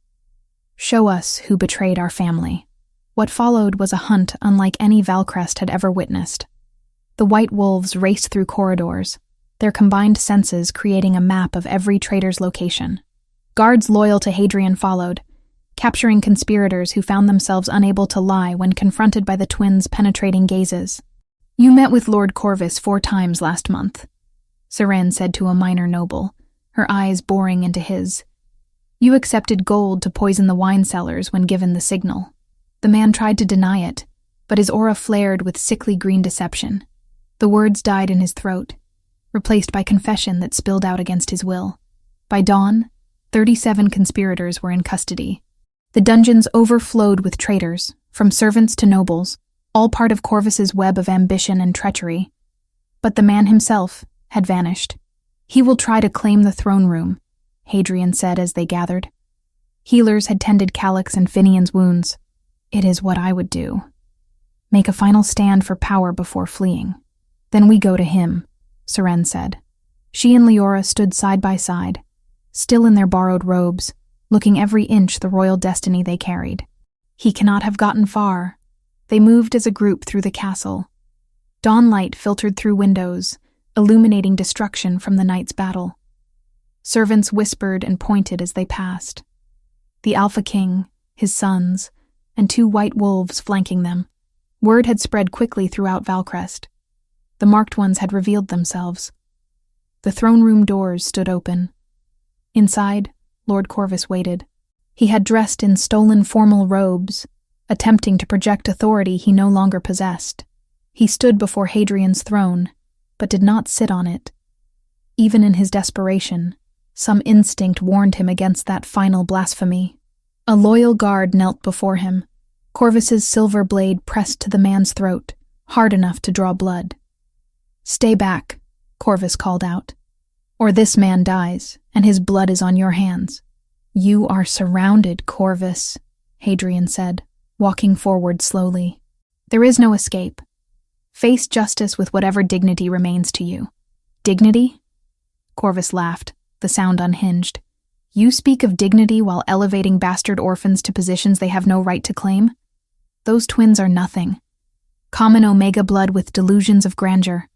"Show us who betrayed our family." What followed was a hunt unlike any Valcrest had ever witnessed. The white wolves raced through corridors, their combined senses creating a map of every traitor's location. Guards loyal to Hadrian followed, capturing conspirators who found themselves unable to lie when confronted by the twins' penetrating gazes. "You met with Lord Corvus 4 times last month," Seren said to a minor noble, her eyes boring into his. "You accepted gold to poison the wine cellars when given the signal." The man tried to deny it, but his aura flared with sickly green deception. The words died in his throat, replaced by confession that spilled out against his will. By dawn, 37 conspirators were in custody. The dungeons overflowed with traitors, from servants to nobles, all part of Corvus's web of ambition and treachery. But the man himself had vanished. "He will try to claim the throne room," Hadrian said as they gathered. Healers had tended Calix and Finian's wounds. "It is what I would do. Make a final stand for power before fleeing. Then we go to him," Seren said. She and Leora stood side by side, still in their borrowed robes, looking every inch the royal destiny they carried. "He cannot have gotten far," They moved as a group through the castle. Dawnlight filtered through windows, illuminating destruction from the night's battle. Servants whispered and pointed as they passed. The Alpha King, his sons, and 2 white wolves flanking them. Word had spread quickly throughout Valcrest. The marked ones had revealed themselves. The throne room doors stood open. Inside, Lord Corvus waited. He had dressed in stolen formal robes, attempting to project authority he no longer possessed. He stood before Hadrian's throne, but did not sit on it. Even in his desperation, some instinct warned him against that final blasphemy. A loyal guard knelt before him. Corvus's silver blade pressed to the man's throat, hard enough to draw blood. "Stay back," Corvus called out, "or this man dies, and his blood is on your hands." "You are surrounded, Corvus," Hadrian said, walking forward slowly. "There is no escape. Face justice with whatever dignity remains to you." "Dignity?" Corvus laughed, the sound unhinged. "You speak of dignity while elevating bastard orphans to positions they have no right to claim? Those twins are nothing. Common Omega blood with delusions of grandeur.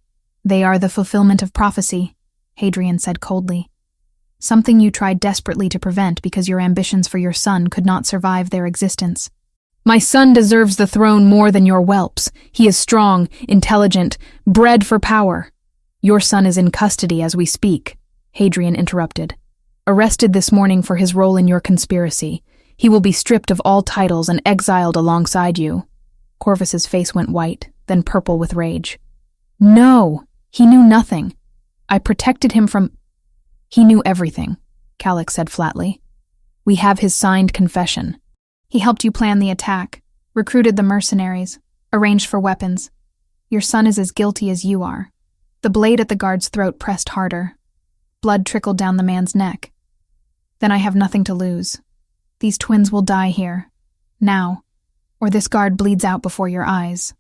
They are the fulfillment of prophecy," Hadrian said coldly. "Something you tried desperately to prevent because your ambitions for your son could not survive their existence." "My son deserves the throne more than your whelps. He is strong, intelligent, bred for power." "Your son is in custody as we speak," Hadrian interrupted. "Arrested this morning for his role in your conspiracy. He will be stripped of all titles and exiled alongside you." Corvus's face went white, then purple with rage. "No, he knew nothing. I protected him from—" "He knew everything," Calix said flatly. "We have his signed confession. He helped you plan the attack, recruited the mercenaries, arranged for weapons. Your son is as guilty as you are." The blade at the guard's throat pressed harder. Blood trickled down the man's neck. "Then I have nothing to lose. These twins will die here, now, or this guard bleeds out before your eyes.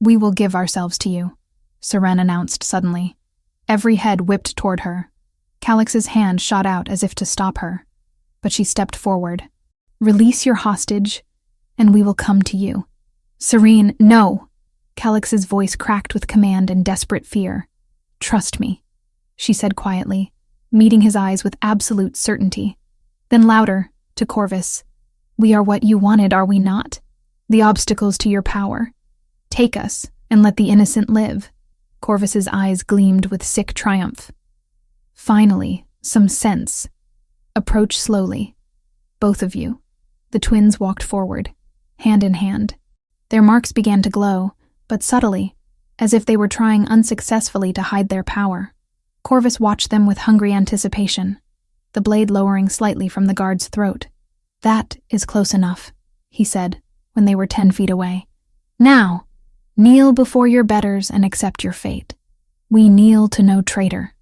We will give ourselves to you," Seren announced suddenly. Every head whipped toward her. Calix's hand shot out as if to stop her, but she stepped forward. "Release your hostage, and we will come to you." "Serene, no!" Calix's voice cracked with command and desperate fear. "Trust me," she said quietly, meeting his eyes with absolute certainty. Then louder, to Corvus, "We are what you wanted, are we not? The obstacles to your power. Take us, and let the innocent live." Corvus's eyes gleamed with sick triumph. "Finally, some sense. Approach slowly. Both of you." The twins walked forward, hand in hand. Their marks began to glow, but subtly, as if they were trying unsuccessfully to hide their power. Corvus watched them with hungry anticipation, the blade lowering slightly from the guard's throat. "That is close enough," he said, when they were 10 feet away. "Now, kneel before your betters and accept your fate." "We kneel to no traitor,"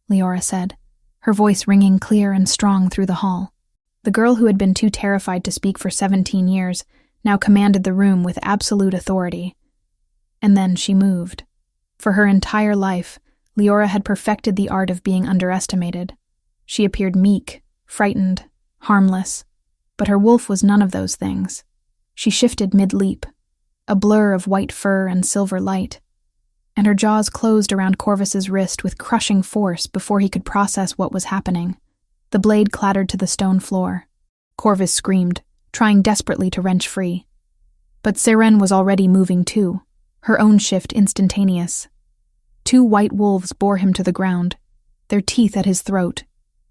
Leora said, her voice ringing clear and strong through the hall. The girl who had been too terrified to speak for 17 years now commanded the room with absolute authority. And then she moved. For her entire life, Leora had perfected the art of being underestimated. She appeared meek, frightened, harmless, but her wolf was none of those things. She shifted mid-leap, a blur of white fur and silver light, and her jaws closed around Corvus's wrist with crushing force before he could process what was happening. The blade clattered to the stone floor. Corvus screamed, trying desperately to wrench free. But Seren was already moving too, her own shift instantaneous. 2 white wolves bore him to the ground, their teeth at his throat,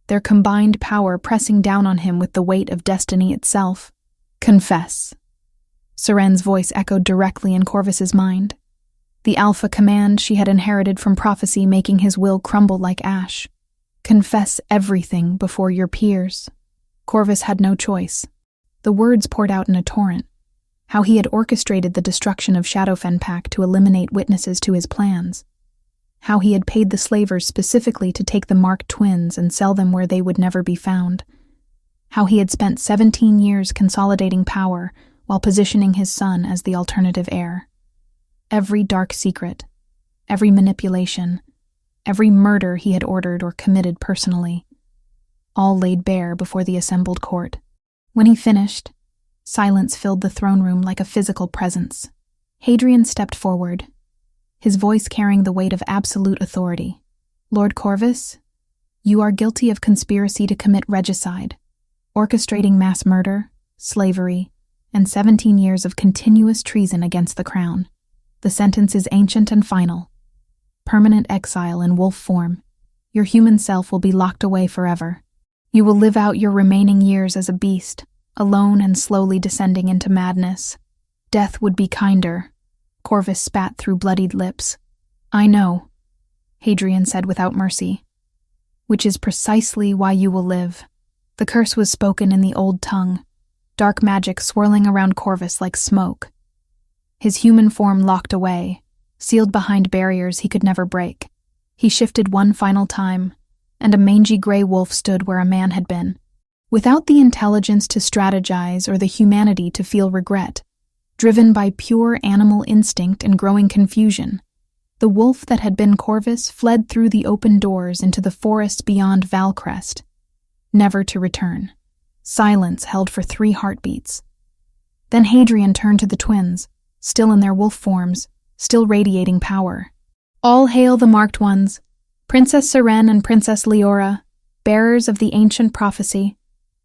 their combined power pressing down on him with the weight of destiny itself. "Confess." Seren's voice echoed directly in Corvus's mind, the alpha command she had inherited from prophecy making his will crumble like ash. "Confess everything before your peers." Corvus had no choice. The words poured out in a torrent, how he had orchestrated the destruction of Shadowfen to eliminate witnesses to his plans, how he had paid the slavers specifically to take the marked twins and sell them where they would never be found, how he had spent 17 years consolidating power while positioning his son as the alternative heir. Every dark secret, every manipulation, every murder he had ordered or committed personally, all laid bare before the assembled court. When he finished, silence filled the throne room like a physical presence. Hadrian stepped forward, his voice carrying the weight of absolute authority. Lord Corvus, you are guilty of conspiracy to commit regicide, orchestrating mass murder, slavery, and 17 years of continuous treason against the crown. The sentence is ancient and final. Permanent exile in wolf form. Your human self will be locked away forever. You will live out your remaining years as a beast, alone and slowly descending into madness. Death would be kinder. Corvus spat through bloodied lips. I know, Hadrian said without mercy. Which is precisely why you will live. The curse was spoken in the old tongue, dark magic swirling around Corvus like smoke. His human form locked away, sealed behind barriers he could never break. He shifted one final time, and a mangy gray wolf stood where a man had been. Without the intelligence to strategize or the humanity to feel regret, driven by pure animal instinct and growing confusion, the wolf that had been Corvus fled through the open doors into the forests beyond Valcrest, never to return. Silence held for 3 heartbeats. Then Hadrian turned to the twins, still in their wolf forms, still radiating power. All hail the marked ones, Princess Seren and Princess Leora, bearers of the ancient prophecy,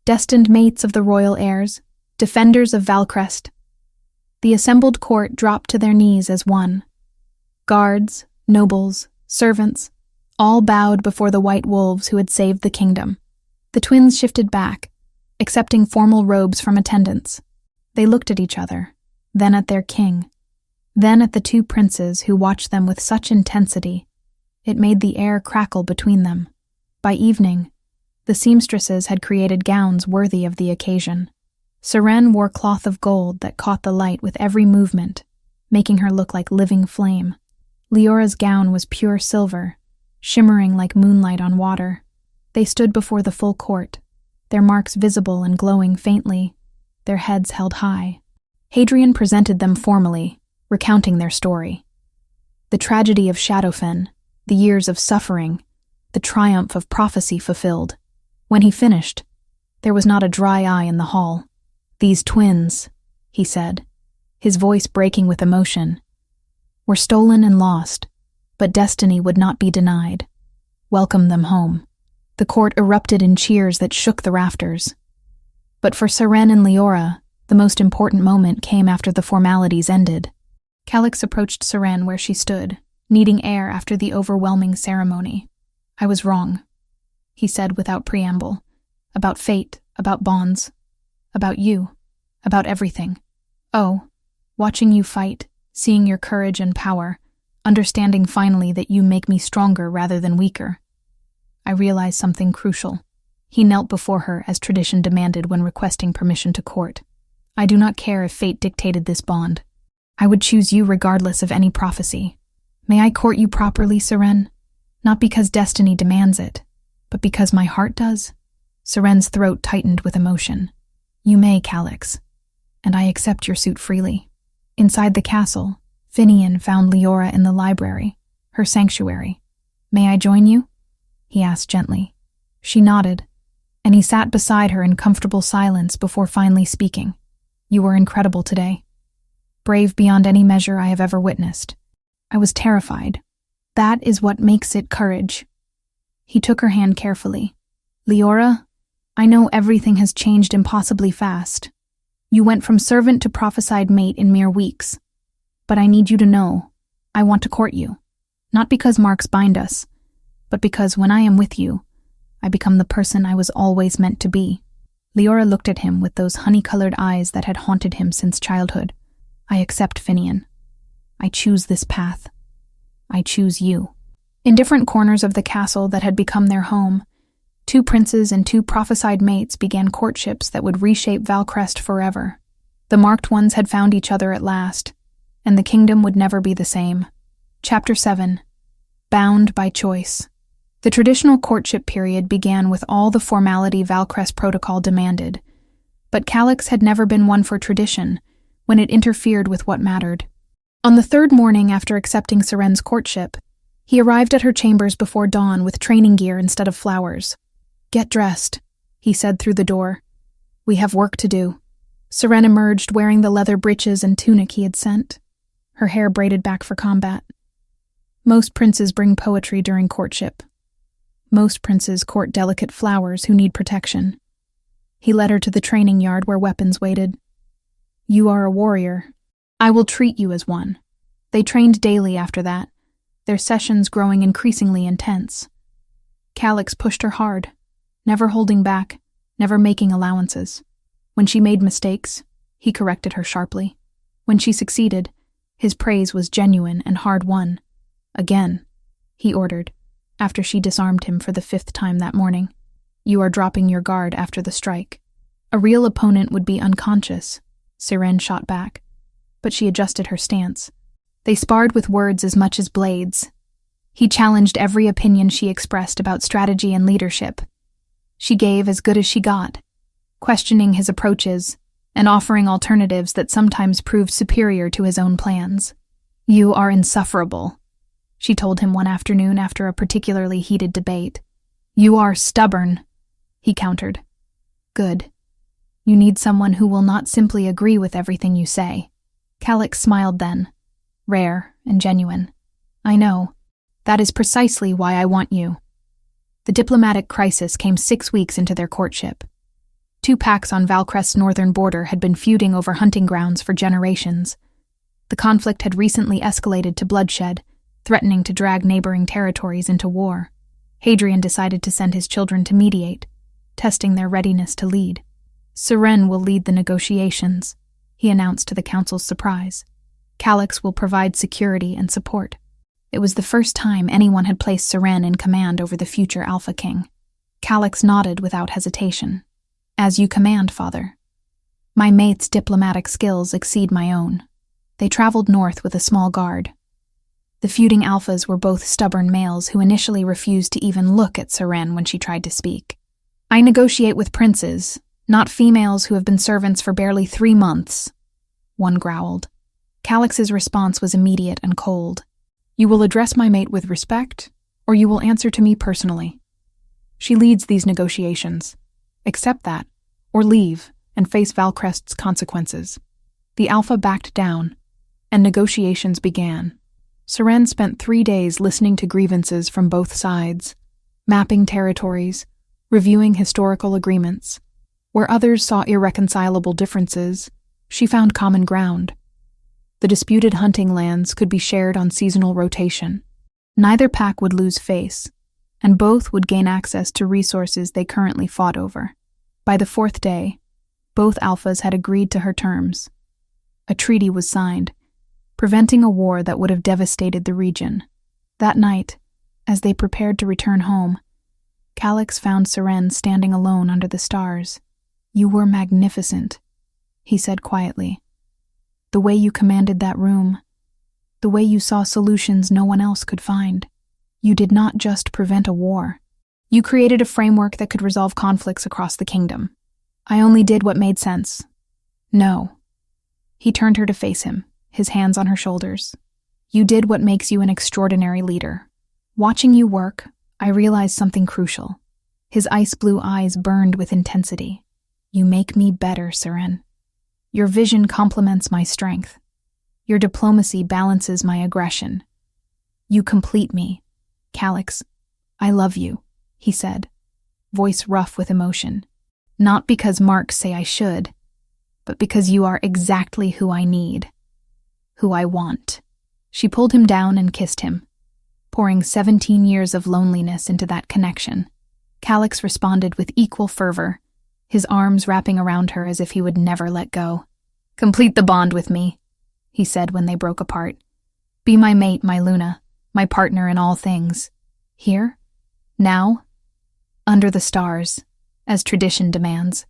destined mates of the royal heirs, defenders of Valcrest. The assembled court dropped to their knees as one. Guards, nobles, servants, all bowed before the white wolves who had saved the kingdom. The twins shifted back, accepting formal robes from attendants. They looked at each other, then at their king, then at the 2 princes who watched them with such intensity, it made the air crackle between them. By evening, the seamstresses had created gowns worthy of the occasion. Seren wore cloth of gold that caught the light with every movement, making her look like living flame. Leora's gown was pure silver, shimmering like moonlight on water. They stood before the full court, their marks visible and glowing faintly, their heads held high. Hadrian presented them formally, recounting their story. The tragedy of Shadowfen, the years of suffering, the triumph of prophecy fulfilled. When he finished, there was not a dry eye in the hall. These twins, he said, his voice breaking with emotion, were stolen and lost, but destiny would not be denied. Welcome them home. The court erupted in cheers that shook the rafters. But for Seren and Leora, the most important moment came after the formalities ended. Calix approached Seren where she stood, needing air after the overwhelming ceremony. I was wrong, he said without preamble. About fate, about bonds, about you, about everything. Oh, watching you fight, seeing your courage and power, understanding finally that you make me stronger rather than weaker. I realized something crucial. He knelt before her as tradition demanded when requesting permission to court. I do not care if fate dictated this bond. I would choose you regardless of any prophecy. May I court you properly, Seren? Not because destiny demands it, but because my heart does? Seren's throat tightened with emotion. You may, Calix, and I accept your suit freely. Inside the castle, Finian found Leora in the library, her sanctuary. May I join you? He asked gently. She nodded, and he sat beside her in comfortable silence before finally speaking. You were incredible today. Brave beyond any measure I have ever witnessed. I was terrified. That is what makes it courage. He took her hand carefully. Leora, I know everything has changed impossibly fast. You went from servant to prophesied mate in mere weeks. But I need you to know, I want to court you. Not because marks bind us, but because when I am with you, I become the person I was always meant to be. Leora looked at him with those honey-colored eyes that had haunted him since childhood. I accept Finian. I choose this path. I choose you. In different corners of the castle that had become their home, 2 princes and 2 prophesied mates began courtships that would reshape Valcrest forever. The marked ones had found each other at last, and the kingdom would never be the same. Chapter 7. Bound by Choice. The traditional courtship period began with all the formality Valcrest protocol demanded, but Calix had never been one for tradition when it interfered with what mattered. On the 3rd morning after accepting Seren's courtship, he arrived at her chambers before dawn with training gear instead of flowers. Get dressed, he said through the door. We have work to do. Seren emerged wearing the leather breeches and tunic he had sent. her hair braided back for combat. Most princes bring poetry during courtship. Most princes court delicate flowers who need protection. He led her to the training yard where weapons waited. You are a warrior. I will treat you as one. They trained daily after that, their sessions growing increasingly intense. Calix pushed her hard, never holding back, never making allowances. When she made mistakes, he corrected her sharply. When she succeeded, his praise was genuine and hard-won. Again, he ordered, after she disarmed him for the 5th time that morning. You are dropping your guard after the strike. A real opponent would be unconscious, Siren shot back, but she adjusted her stance. They sparred with words as much as blades. He challenged every opinion she expressed about strategy and leadership. She gave as good as she got, questioning his approaches and offering alternatives that sometimes proved superior to his own plans. You are insufferable, she told him one afternoon after a particularly heated debate. You are stubborn, he countered. Good. You need someone who will not simply agree with everything you say. Calix smiled then, rare and genuine. I know. That is precisely why I want you. The diplomatic crisis came 6 weeks into their courtship. 2 packs on Valcrest's northern border had been feuding over hunting grounds for generations. The conflict had recently escalated to bloodshed, threatening to drag neighboring territories into war. Hadrian decided to send his children to mediate, testing their readiness to lead. Siren will lead the negotiations, he announced to the council's surprise. Calix will provide security and support. It was the first time anyone had placed Siren in command over the future Alpha King. Calix nodded without hesitation. As you command, Father. My mate's diplomatic skills exceed my own. They traveled north with a small guard. The feuding alphas were both stubborn males who initially refused to even look at Siren when she tried to speak. I negotiate with princes, not females who have been servants for barely 3 months, one growled. Calix's response was immediate and cold. You will address my mate with respect, or you will answer to me personally. She leads these negotiations. Accept that, or leave and face Valcrest's consequences. The Alpha backed down, and negotiations began. Siren spent 3 days listening to grievances from both sides, mapping territories, reviewing historical agreements. Where others saw irreconcilable differences, she found common ground. The disputed hunting lands could be shared on seasonal rotation. Neither pack would lose face, and both would gain access to resources they currently fought over. By the 4th day, both alphas had agreed to her terms. A treaty was signed, preventing a war that would have devastated the region. That night, as they prepared to return home, Calix found Siren standing alone under the stars. You were magnificent, he said quietly. The way you commanded that room, the way you saw solutions no one else could find. You did not just prevent a war. You created a framework that could resolve conflicts across the kingdom. I only did what made sense. No. He turned her to face him, his hands on her shoulders. You did what makes you an extraordinary leader. Watching you work, I realized something crucial. His ice-blue eyes burned with intensity. You make me better, Siren. Your vision complements my strength. Your diplomacy balances my aggression. You complete me. Calix, I love you, he said, voice rough with emotion. Not because marks say I should, but because you are exactly who I need, who I want. She pulled him down and kissed him, pouring 17 years of loneliness into that connection. Calix responded with equal fervor, his arms wrapping around her as if he would never let go. Complete the bond with me, he said when they broke apart. Be my mate, my Luna, my partner in all things. Here? Now? Under the stars, as tradition demands.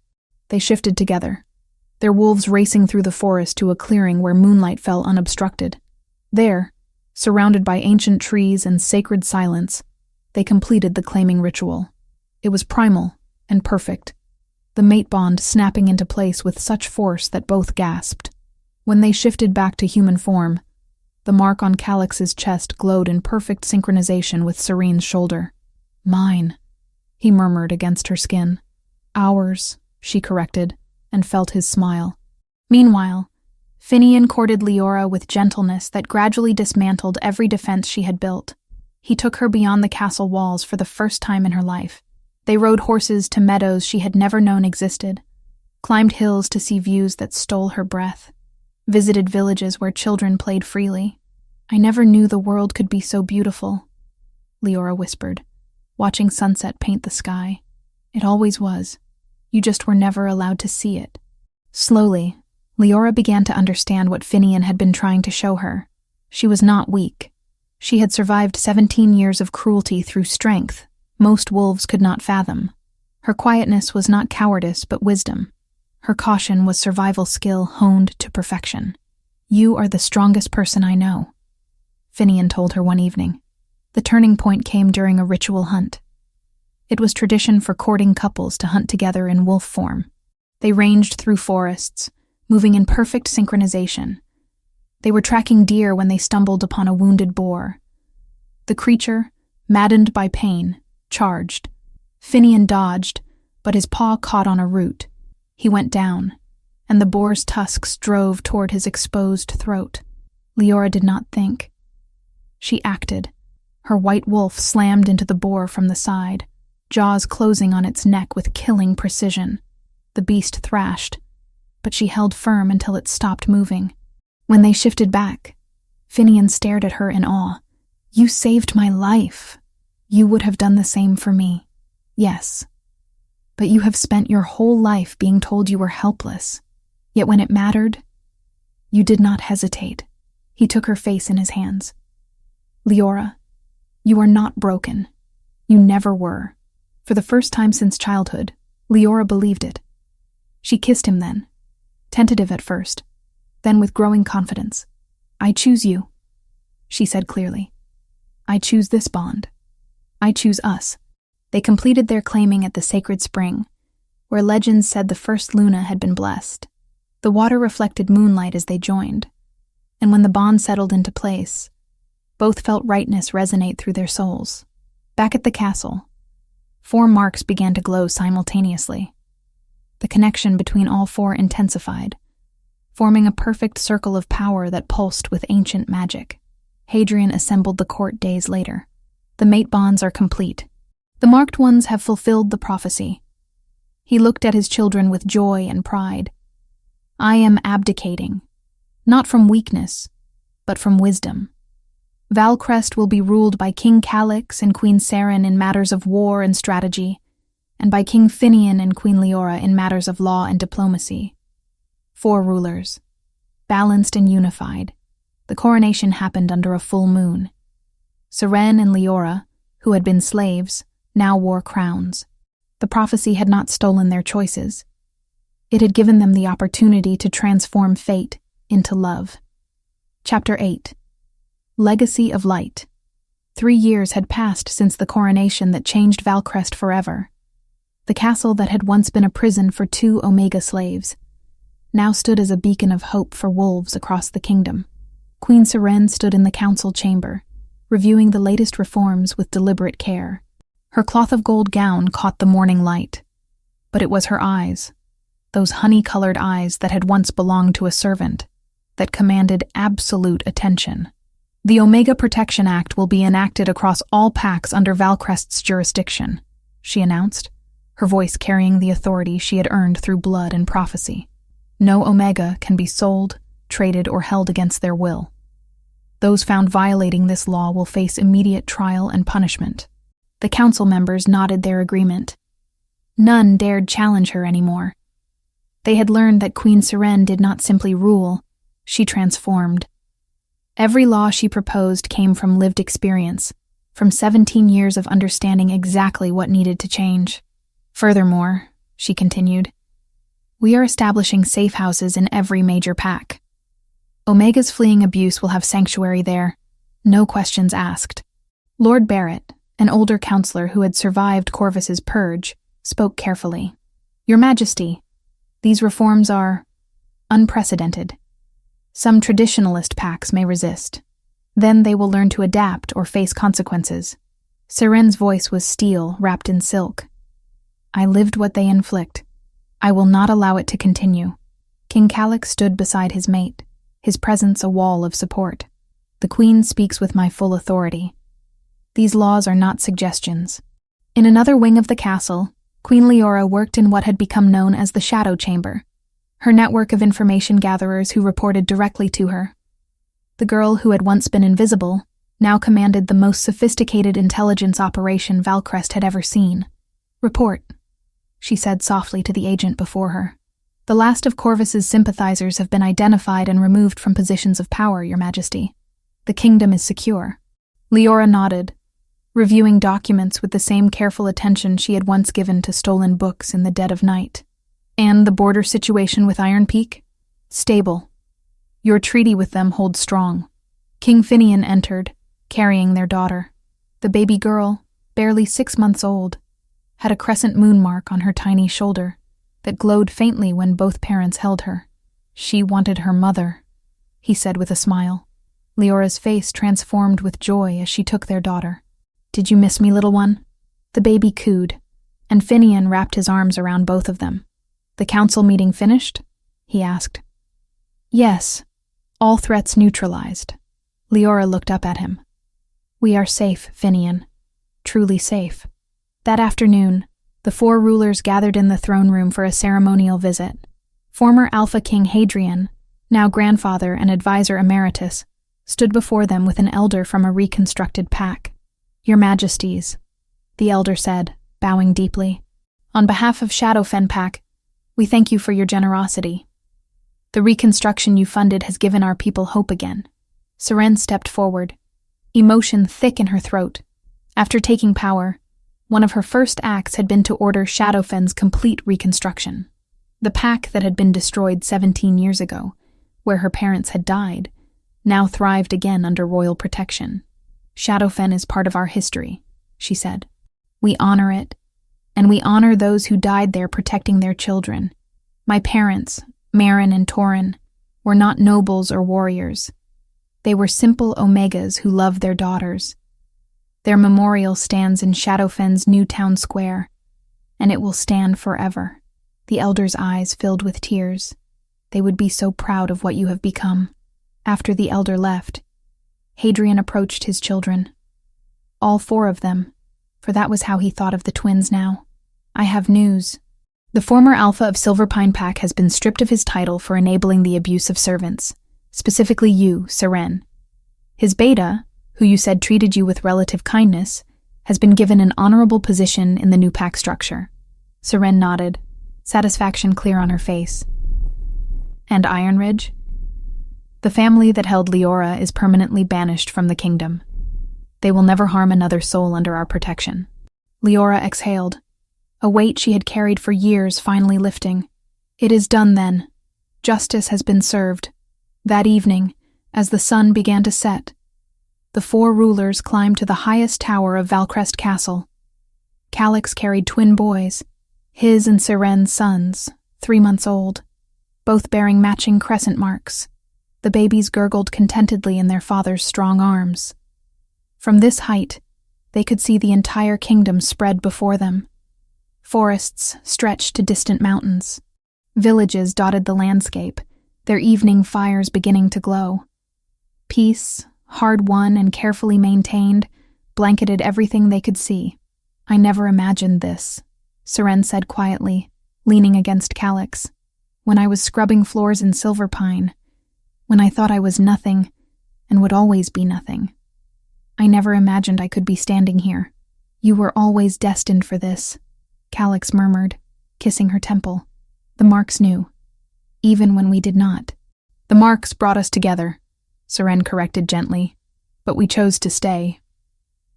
They shifted together, their wolves racing through the forest to a clearing where moonlight fell unobstructed. There, surrounded by ancient trees and sacred silence, they completed the claiming ritual. It was primal and perfect, the mate bond snapping into place with such force that both gasped. When they shifted back to human form, the mark on Calix's chest glowed in perfect synchronization with Serene's shoulder. Mine, he murmured against her skin. Ours, she corrected, and felt his smile. Meanwhile, Finian courted Leora with gentleness that gradually dismantled every defense she had built. He took her beyond the castle walls for the first time in her life. They rode horses to meadows she had never known existed, climbed hills to see views that stole her breath, visited villages where children played freely. "I never knew the world could be so beautiful," Leora whispered, watching sunset paint the sky. "It always was. You just were never allowed to see it." Slowly, Leora began to understand what Finian had been trying to show her. She was not weak. She had survived 17 years of cruelty through strength most wolves could not fathom. Her quietness was not cowardice but wisdom. Her caution was survival skill honed to perfection. "You are the strongest person I know," Finian told her one evening. The turning point came during a ritual hunt. It was tradition for courting couples to hunt together in wolf form. They ranged through forests, moving in perfect synchronization. They were tracking deer when they stumbled upon a wounded boar. The creature, maddened by pain, charged. Finian dodged, but his paw caught on a root. He went down, and the boar's tusks drove toward his exposed throat. Leora did not think. She acted. Her white wolf slammed into the boar from the side, jaws closing on its neck with killing precision. The beast thrashed, but she held firm until it stopped moving. When they shifted back, Finian stared at her in awe. "You saved my life. You would have done the same for me. Yes. But you have spent your whole life being told you were helpless. Yet when it mattered, you did not hesitate." He took her face in his hands. "Leora, you are not broken. You never were." For the first time since childhood, Leora believed it. She kissed him then, tentative at first, then with growing confidence. "I choose you," she said clearly. "I choose this bond. I choose us." They completed their claiming at the sacred spring, where legends said the first Luna had been blessed. The water reflected moonlight as they joined, and when the bond settled into place, both felt rightness resonate through their souls. Back at the castle, 4 marks began to glow simultaneously. The connection between all 4 intensified, forming a perfect circle of power that pulsed with ancient magic. Hadrian assembled the court days later. "The mate bonds are complete. The marked ones have fulfilled the prophecy." He looked at his children with joy and pride. "I am abdicating, not from weakness, but from wisdom. Valcrest will be ruled by King Calix and Queen Seren in matters of war and strategy, and by King Finian and Queen Leora in matters of law and diplomacy. 4 rulers, balanced and unified. The coronation happened under a full moon. Seren and Leora, who had been slaves, now wore crowns. The prophecy had not stolen their choices. It had given them the opportunity to transform fate into love. Chapter 8. Legacy of Light. 3 years had passed since the coronation that changed Valcrest forever. The castle that had once been a prison for 2 Omega slaves now stood as a beacon of hope for wolves across the kingdom. Queen Seren stood in the council chamber, reviewing the latest reforms with deliberate care. Her cloth of gold gown caught the morning light, but it was her eyes, those honey-colored eyes that had once belonged to a servant, that commanded absolute attention. "The Omega Protection Act will be enacted across all packs under Valcrest's jurisdiction," she announced, her voice carrying the authority she had earned through blood and prophecy. "No Omega can be sold, traded, or held against their will. Those found violating this law will face immediate trial and punishment." The council members nodded their agreement. None dared challenge her anymore. They had learned that Queen Seren did not simply rule, she transformed. Every law she proposed came from lived experience, from 17 years of understanding exactly what needed to change. "Furthermore," she continued, "we are establishing safe houses in every major pack. Omegas fleeing abuse will have sanctuary there, no questions asked." Lord Barrett, an older counselor who had survived Corvus's purge, spoke carefully. "Your Majesty, these reforms are unprecedented. Some traditionalist packs may resist. Then they will learn to adapt or face consequences." Seren's voice was steel wrapped in silk. "I lived what they inflict. I will not allow it to continue." King Calix stood beside his mate, his presence a wall of support. The Queen speaks with my full authority. These laws are not suggestions. In another wing of the castle, Queen Leora worked in what had become known as the Shadow Chamber, her network of information gatherers who reported directly to her. The girl who had once been invisible now commanded the most sophisticated intelligence operation Valcrest had ever seen. "Report," she said softly to the agent before her. "The last of Corvus's sympathizers have been identified and removed from positions of power, Your Majesty. The kingdom is secure." Leora nodded, reviewing documents with the same careful attention she had once given to stolen books in the dead of night. "And the border situation with Iron Peak?" "Stable. Your treaty with them holds strong." King Finian entered, carrying their daughter. The baby girl, barely 6 months old, had a crescent moon mark on her tiny shoulder that glowed faintly when both parents held her. "She wanted her mother," he said with a smile. Leora's face transformed with joy as she took their daughter. "Did you miss me, little one?" The baby cooed, and Finian wrapped his arms around both of them. "The council meeting finished?" he asked. "Yes, all threats neutralized." Leora looked up at him. "We are safe, Finian. Truly safe." That afternoon, the 4 rulers gathered in the throne room for a ceremonial visit. Former Alpha King Hadrian, now grandfather and advisor emeritus, stood before them with an elder from a reconstructed pack. "Your Majesties," the elder said, bowing deeply. "On behalf of Shadowfen Pack, we thank you for your generosity. The reconstruction you funded has given our people hope again." Seren stepped forward, emotion thick in her throat. After taking power, one of her first acts had been to order Shadowfen's complete reconstruction. The pack that had been destroyed 17 years ago, where her parents had died, now thrived again under royal protection. "Shadowfen is part of our history," she said. "We honor it, and we honor those who died there protecting their children. My parents, Marin and Torin, were not nobles or warriors. They were simple Omegas who loved their daughters. Their memorial stands in Shadowfen's new town square, and it will stand forever." The elder's eyes filled with tears. "They would be so proud of what you have become." After the elder left, Hadrian approached his children. All 4 of them, for that was how he thought of the twins now. "I have news. The former Alpha of Silverpine Pack has been stripped of his title for enabling the abuse of servants, specifically you, Seren. His Beta, who you said treated you with relative kindness, has been given an honorable position in the new pack structure." Seren nodded, satisfaction clear on her face. "And Ironridge?" "The family that held Leora is permanently banished from the kingdom. They will never harm another soul under our protection." Leora exhaled, a weight she had carried for years finally lifting. "It is done then. Justice has been served." That evening, as the sun began to set, the 4 rulers climbed to the highest tower of Valcrest Castle. Calix carried twin boys, his and Seren's sons, 3 months old, both bearing matching crescent marks. The babies gurgled contentedly in their father's strong arms. From this height, they could see the entire kingdom spread before them. Forests stretched to distant mountains. Villages dotted the landscape, their evening fires beginning to glow. Peace, hard-won and carefully maintained, blanketed everything they could see. "I never imagined this," Seren said quietly, leaning against Calix. "When I was scrubbing floors in Silverpine, when I thought I was nothing and would always be nothing, I never imagined I could be standing here." "You were always destined for this," Calix murmured, kissing her temple. "The marks knew, even when we did not." "The marks brought us together," Seren corrected gently, "but we chose to stay.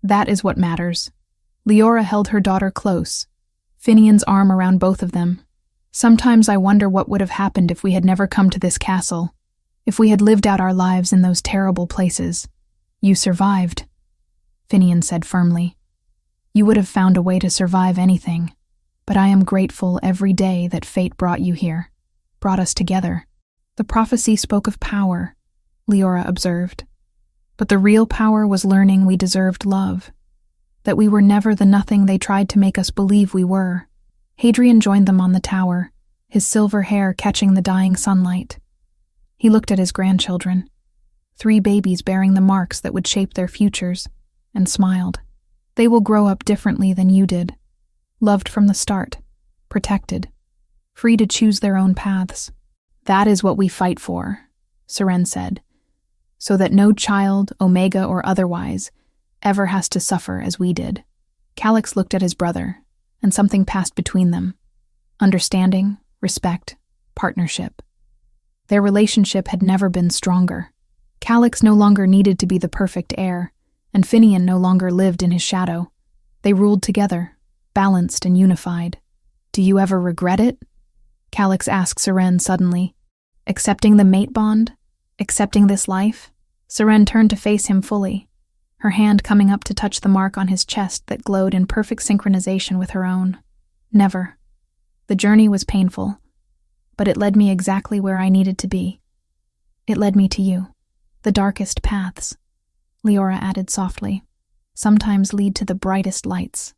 That is what matters." Leora held her daughter close, Finian's arm around both of them. "Sometimes I wonder what would have happened if we had never come to this castle, if we had lived out our lives in those terrible places." "You survived," Finian said firmly. "You would have found a way to survive anything, but I am grateful every day that fate brought you here, brought us together." "The prophecy spoke of power," Leora observed, "but the real power was learning we deserved love, that we were never the nothing they tried to make us believe we were." Hadrian joined them on the tower, his silver hair catching the dying sunlight. He looked at his grandchildren, 3 babies bearing the marks that would shape their futures, and smiled. They will grow up differently than you did, loved from the start, protected, free to choose their own paths. That is what we fight for, Seren said, so that no child, Omega or otherwise, ever has to suffer as we did. Calix looked at his brother, and something passed between them. Understanding, respect, partnership. Their relationship had never been stronger. Calix no longer needed to be the perfect heir, and Finian no longer lived in his shadow. They ruled together, balanced and unified. Do you ever regret it? Calix asked Seren suddenly. Accepting the mate bond? Accepting this life? Seren turned to face him fully, her hand coming up to touch the mark on his chest that glowed in perfect synchronization with her own. Never. The journey was painful, but it led me exactly where I needed to be. It led me to you. The darkest paths, Leora added softly, sometimes lead to the brightest lights.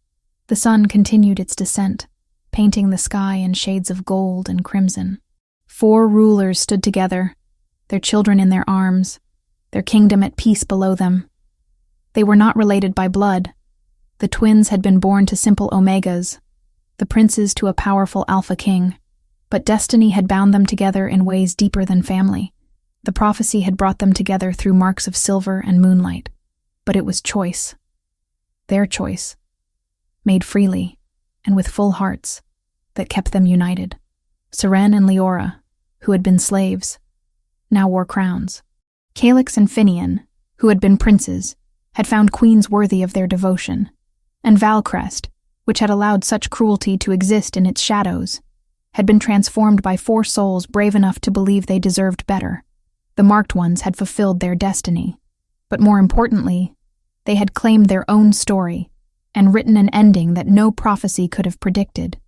The sun continued its descent, painting the sky in shades of gold and crimson. 4 rulers stood together, their children in their arms, their kingdom at peace below them. They were not related by blood. The twins had been born to simple Omegas, the princes to a powerful Alpha King, but destiny had bound them together in ways deeper than family. The prophecy had brought them together through marks of silver and moonlight, but it was choice. Their choice, made freely and with full hearts, that kept them united. Seren and Leora, who had been slaves, now wore crowns. Calix and Finian, who had been princes, had found queens worthy of their devotion, and Valcrest, which had allowed such cruelty to exist in its shadows, had been transformed by 4 souls brave enough to believe they deserved better. The marked ones had fulfilled their destiny, but more importantly, they had claimed their own story and written an ending that no prophecy could have predicted.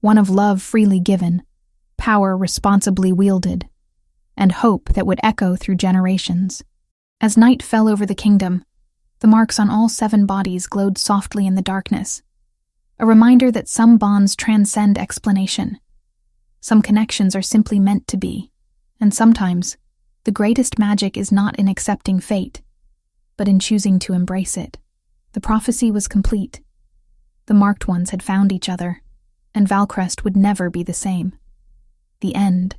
One of love freely given, power responsibly wielded, and hope that would echo through generations. As night fell over the kingdom, the marks on all 7 bodies glowed softly in the darkness, a reminder that some bonds transcend explanation. Some connections are simply meant to be, and sometimes the greatest magic is not in accepting fate, but in choosing to embrace it. The prophecy was complete. The marked ones had found each other, and Valcrest would never be the same. The end.